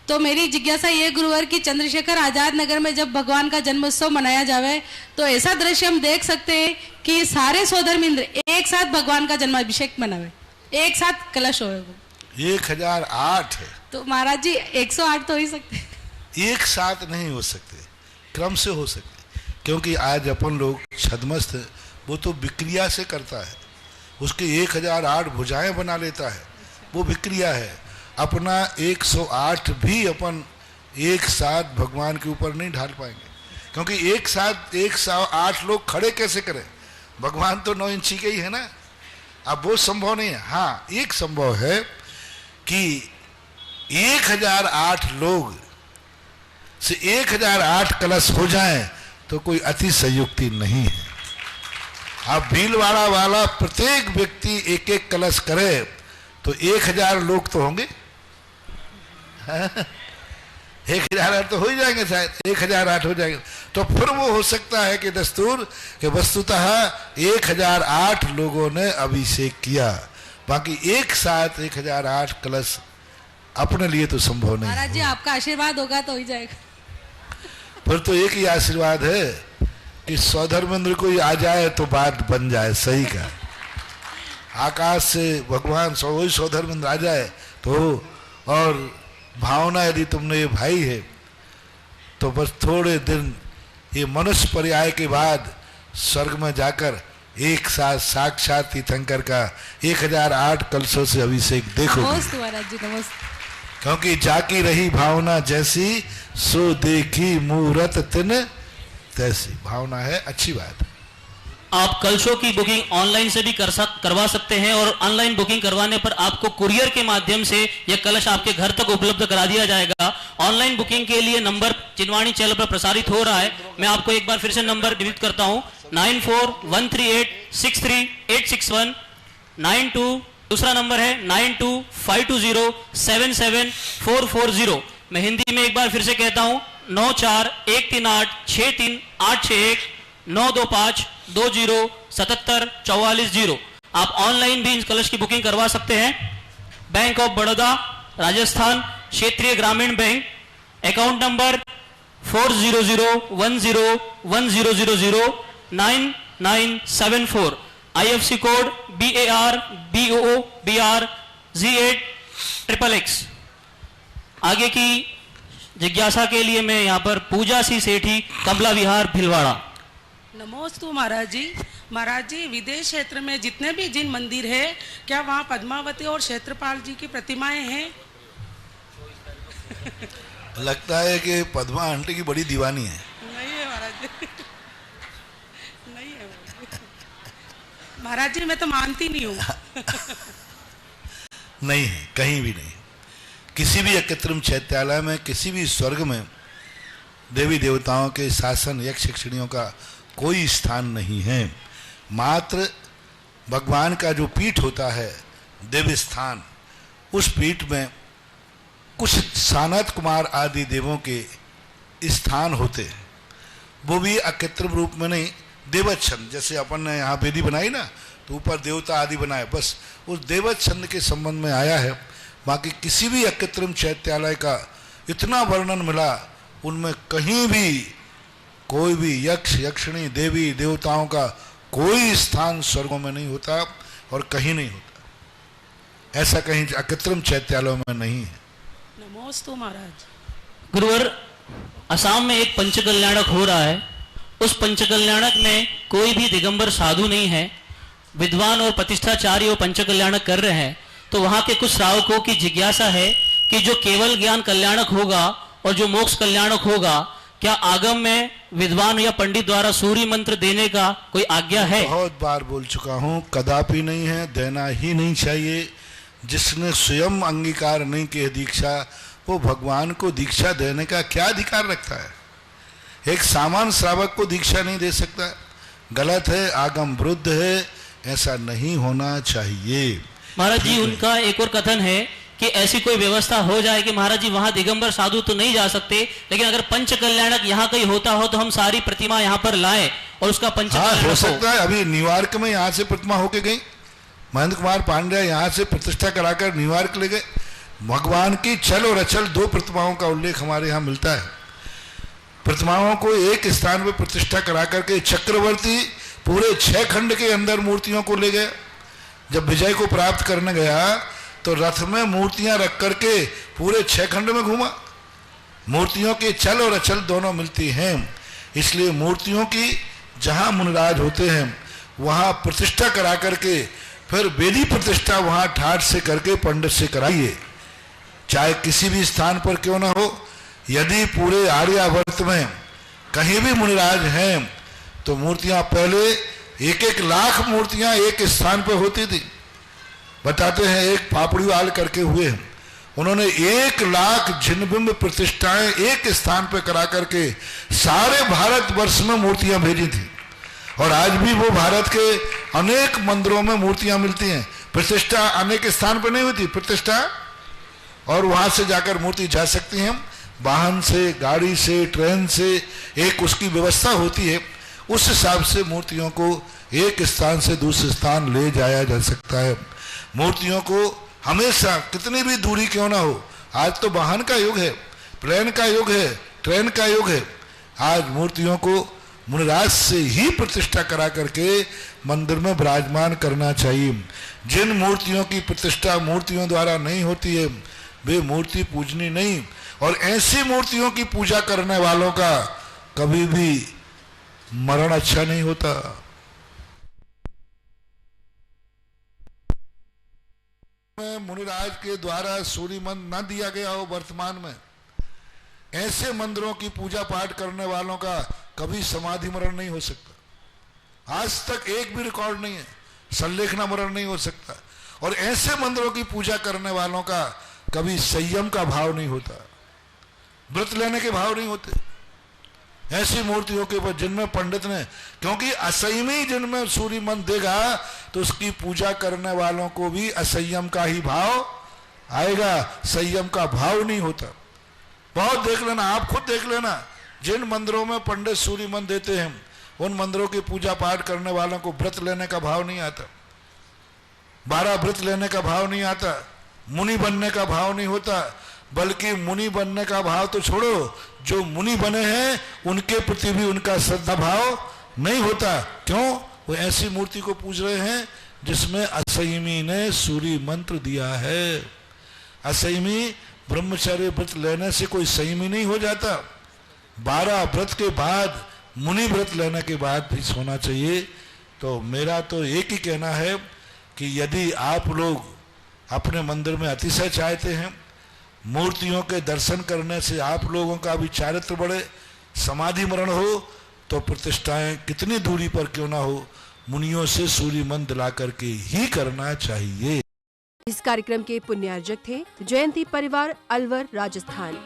तो मेरी जिज्ञासा ये गुरुवर कि चंद्रशेखर आजाद नगर में जब भगवान का जन्मोत्सव मनाया जावे तो ऐसा दृश्य हम देख सकते हैं कि सारे सोधर्मेंद्र एक साथ भगवान का जन्माभिषेक मनावे, एक साथ कलश हो। 1008 है तो महाराज जी 108 तो हो ही सकते, एक साथ नहीं हो सकते, क्रम से हो सकते। क्योंकि आज अपन लोग छदमस्त, वो तो विक्रिया से करता है, उसके 1008 भुजाएं बना लेता है, वो विक्रिया है। अपना 108 भी अपन एक साथ भगवान के ऊपर नहीं ढाल पाएंगे, क्योंकि एक साथ 108 लोग खड़े कैसे करें? भगवान तो 9 इंची के ही है ना, अब वो संभव नहीं है। हाँ, एक संभव है कि 1008 लोग से 1008 कलश हो जाएं तो कोई अति संयुक्ति नहीं है। अब भीलवाड़ा वाला प्रत्येक व्यक्ति एक एक कलश करे तो 1000 लोग तो होंगे, 1000 तो हो ही जाएंगे, शायद 1008 हो जाएंगे। तो फिर वो हो सकता है कि दस्तूर कि वस्तुतः 1008 लोगों ने अभिषेक किया, बाकी एक साथ 1008 कलश अपने लिए तो संभव नहीं। महाराज जी आपका आशीर्वाद होगा तो हो जाएगा। फिर तो एक ही आशीर्वाद है कि सौधर्मेंद्र कोई आ जाए तो बात बन जाए। सही का आकाश से भगवान सौधर्मेंद्र आ जाए तो, और भावना यदि तुमने ये भाई है तो बस थोड़े दिन ये मनुष्य पर्याय के बाद स्वर्ग में जाकर एक साथ साक्षात तीर्थंकर का 1008 कलशों से अभिषेक देखोगे। महाराज जी नमस्ते। क्योंकि जाकी रही भावना जैसी सो देखी मूरत तिन तैसी, भावना है, अच्छी बात है। आप कलशों की बुकिंग ऑनलाइन से भी करवा सकते हैं और ऑनलाइन बुकिंग करवाने पर आपको कुरियर के माध्यम से यह कलश आपके घर तक उपलब्ध करा दिया जाएगा। ऑनलाइन बुकिंग के लिए नंबर चिनवाणी चैनल पर प्रसारित हो रहा है, मैं आपको एक बार फिर से नंबर रिपीट करता हूं, 9413863861, 92 दूसरा नंबर है 9252077440। मैं हिंदी में एक बार फिर से कहता हूं, 9413863861, 92520774440। आप ऑनलाइन भी इस कलश की बुकिंग करवा सकते हैं। बैंक ऑफ बड़ौदा राजस्थान क्षेत्रीय ग्रामीण bank, account number 4001010009974, IFSC code BARBOOBRZ8XXX। आगे की जिज्ञासा के लिए मैं यहाँ पर पूजा सी सेठी, कमला विहार भिलवाड़ा। नमोस्तु महाराज जी। महाराज जी, विदेश क्षेत्र में जितने भी जिन मंदिर है, क्या वहाँ पद्मावती और क्षेत्रपाल जी की प्रतिमाएं हैं? लगता है कि पद्मा आंटी की बड़ी दीवानी है। नहीं है महाराज जी, नहीं है महाराज जी, मैं तो मानती नहीं हूँ। नहीं है, कहीं भी नहीं। किसी भी अकृत्रिम चैत्यालय में, किसी भी स्वर्ग में देवी देवताओं के शासन, यक्ष यक्षिणियों का कोई स्थान नहीं है। मात्र भगवान का जो पीठ होता है, देव स्थान, उस पीठ में कुछ सानत कुमार आदि देवों के स्थान होते हैं, वो भी अकृत्रिम रूप में नहीं, देवच्छन। जैसे अपन ने यहाँ वेदी बनाई ना, तो ऊपर देवता आदि बनाए, बस उस देवत छंद के संबंध में आया है। बाकी किसी भी अकृत्रिम चैत्यालय का इतना वर्णन मिला, उनमें कहीं भी कोई भी यक्ष यक्षिणी देवी देवताओं का कोई स्थान स्वर्गों में नहीं होता और कहीं नहीं होता, ऐसा कहीं अकृत्रिम चैत्यालयों में नहीं है। नमोस्तु महाराज। गुरुवर, असम में एक पंचकल्याणक हो रहा है, उस पंचकल्याणक में कोई भी दिगंबर साधु नहीं है, विद्वान और प्रतिष्ठाचारी वो पंचकल्याणक कर रहे हैं। तो वहां के कुछ श्रावकों की जिज्ञासा है कि जो केवल ज्ञान कल्याणक होगा और जो मोक्ष कल्याणक होगा, क्या आगम में विद्वान या पंडित द्वारा सूर्य मंत्र देने का कोई आज्ञा है? बहुत बार बोल चुका हूं, कदापि नहीं है, देना ही नहीं चाहिए। जिसने स्वयं अंगीकार नहीं किया दीक्षा, वो भगवान को दीक्षा देने का क्या अधिकार रखता है? एक सामान्य श्रावक को दीक्षा नहीं दे सकता, गलत है, आगम विरुद्ध है, ऐसा नहीं होना चाहिए। महाराज जी, उनका एक और कथन है कि ऐसी कोई व्यवस्था हो जाए कि महाराज जी वहां दिगंबर साधु तो नहीं जा सकते, लेकिन अगर पंच कल्याणक यहाँ कहीं होता हो तो हम सारी प्रतिमा यहाँ पर लाएं और उसका पंच कल्याणक हो सकता है। अभी न्यूयॉर्क में यहाँ से प्रतिमा होके गई, महेंद्र कुमार पांड्या यहाँ से प्रतिष्ठा कराकर न्यूयॉर्क ले गए। भगवान की चल और अचल दो प्रतिमाओं का उल्लेख हमारे यहाँ मिलता है। प्रतिमाओं को एक स्थान पर प्रतिष्ठा करा करके चक्रवर्ती पूरे 6 खंड के अंदर मूर्तियों को ले गए। जब विजय को प्राप्त करने गया तो रथ में मूर्तियां रख करके पूरे 6 खंड में घूमा। मूर्तियों के चल और अचल दोनों मिलती हैं, इसलिए मूर्तियों की जहां मुनिराज होते हैं वहां प्रतिष्ठा करा करके फिर वेदी प्रतिष्ठा वहां ठाठ से करके पंडित से कराइए, चाहे किसी भी स्थान पर क्यों ना हो। यदि पूरे आर्यावर्त में कहीं भी मुनिराज हैं तो मूर्तियां पहले 1-1 लाख मूर्तियां एक स्थान पर होती थी। बताते हैं एक पापड़ीवाल करके हुए हैं, उन्होंने 1 लाख जिनबिंब प्रतिष्ठाएं एक स्थान पर करा करके सारे भारतवर्ष में मूर्तियां भेजी थी। और आज भी वो भारत के अनेक मंदिरों में मूर्तियां मिलती हैं। प्रतिष्ठा अनेक स्थान पर नहीं होती प्रतिष्ठा, और वहां से जाकर मूर्ति जा सकती हैं। वाहन से, गाड़ी से, ट्रेन से एक उसकी व्यवस्था होती है, उस हिसाब से मूर्तियों को एक स्थान से दूसरे स्थान ले जाया जा सकता है। मूर्तियों को हमेशा कितनी भी दूरी क्यों ना हो, आज तो वाहन का युग है, प्लेन का युग है, ट्रेन का युग है, आज मूर्तियों को मुनिराज से ही प्रतिष्ठा करा करके मंदिर में विराजमान करना चाहिए। जिन मूर्तियों की प्रतिष्ठा मूर्तियों द्वारा नहीं होती है वे मूर्ति पूजनी नहीं, और ऐसी मूर्तियों की पूजा करने वालों का कभी भी मरण अच्छा नहीं होता। मुनिराज के द्वारा सूर्य मंत्र न दिया गया हो वर्तमान में, ऐसे मंदिरों की पूजा पाठ करने वालों का कभी समाधि मरण नहीं हो सकता। आज तक एक भी रिकॉर्ड नहीं है, संलेखना मरण नहीं हो सकता। और ऐसे मंदिरों की पूजा करने वालों का कभी संयम का भाव नहीं होता, व्रत लेने के भाव नहीं होते। ऐसी मूर्तियों के ऊपर जिनमें पंडित ने, क्योंकि असंयमी जिनमें सूर्य मंत्र देगा तो उसकी पूजा करने वालों को भी असंयम का ही भाव आएगा, संयम का भाव नहीं होता। बहुत देख लेना, आप खुद देख लेना, जिन मंदिरों में पंडित सूर्य मंत्र देते हैं उन मंदिरों की पूजा पाठ करने वालों को व्रत लेने का भाव नहीं आता, 12 व्रत लेने का भाव नहीं आता, मुनि बनने का भाव नहीं होता। बल्कि मुनि बनने का भाव तो छोड़ो, जो मुनि बने हैं उनके प्रति भी उनका श्रद्धा भाव नहीं होता। क्यों? वो ऐसी मूर्ति को पूज रहे हैं जिसमें असंयमी ने सूर्य मंत्र दिया है। असंयमी ब्रह्मचर्य व्रत लेने से कोई संयमी नहीं हो जाता, 12 व्रत के बाद, मुनि व्रत लेने के बाद भी होना चाहिए। तो मेरा तो एक ही कहना है कि यदि आप लोग अपने मंदिर में अतिशय चाहते हैं, मूर्तियों के दर्शन करने से आप लोगों का भी चारित्र बढ़े, समाधि मरण हो, तो प्रतिष्ठाएं कितनी दूरी पर क्यों ना हो, मुनियों से सूर्य मंत्र दिला करके ही करना चाहिए। इस कार्यक्रम के पुण्यार्जक थे जयंती परिवार, अलवर, राजस्थान।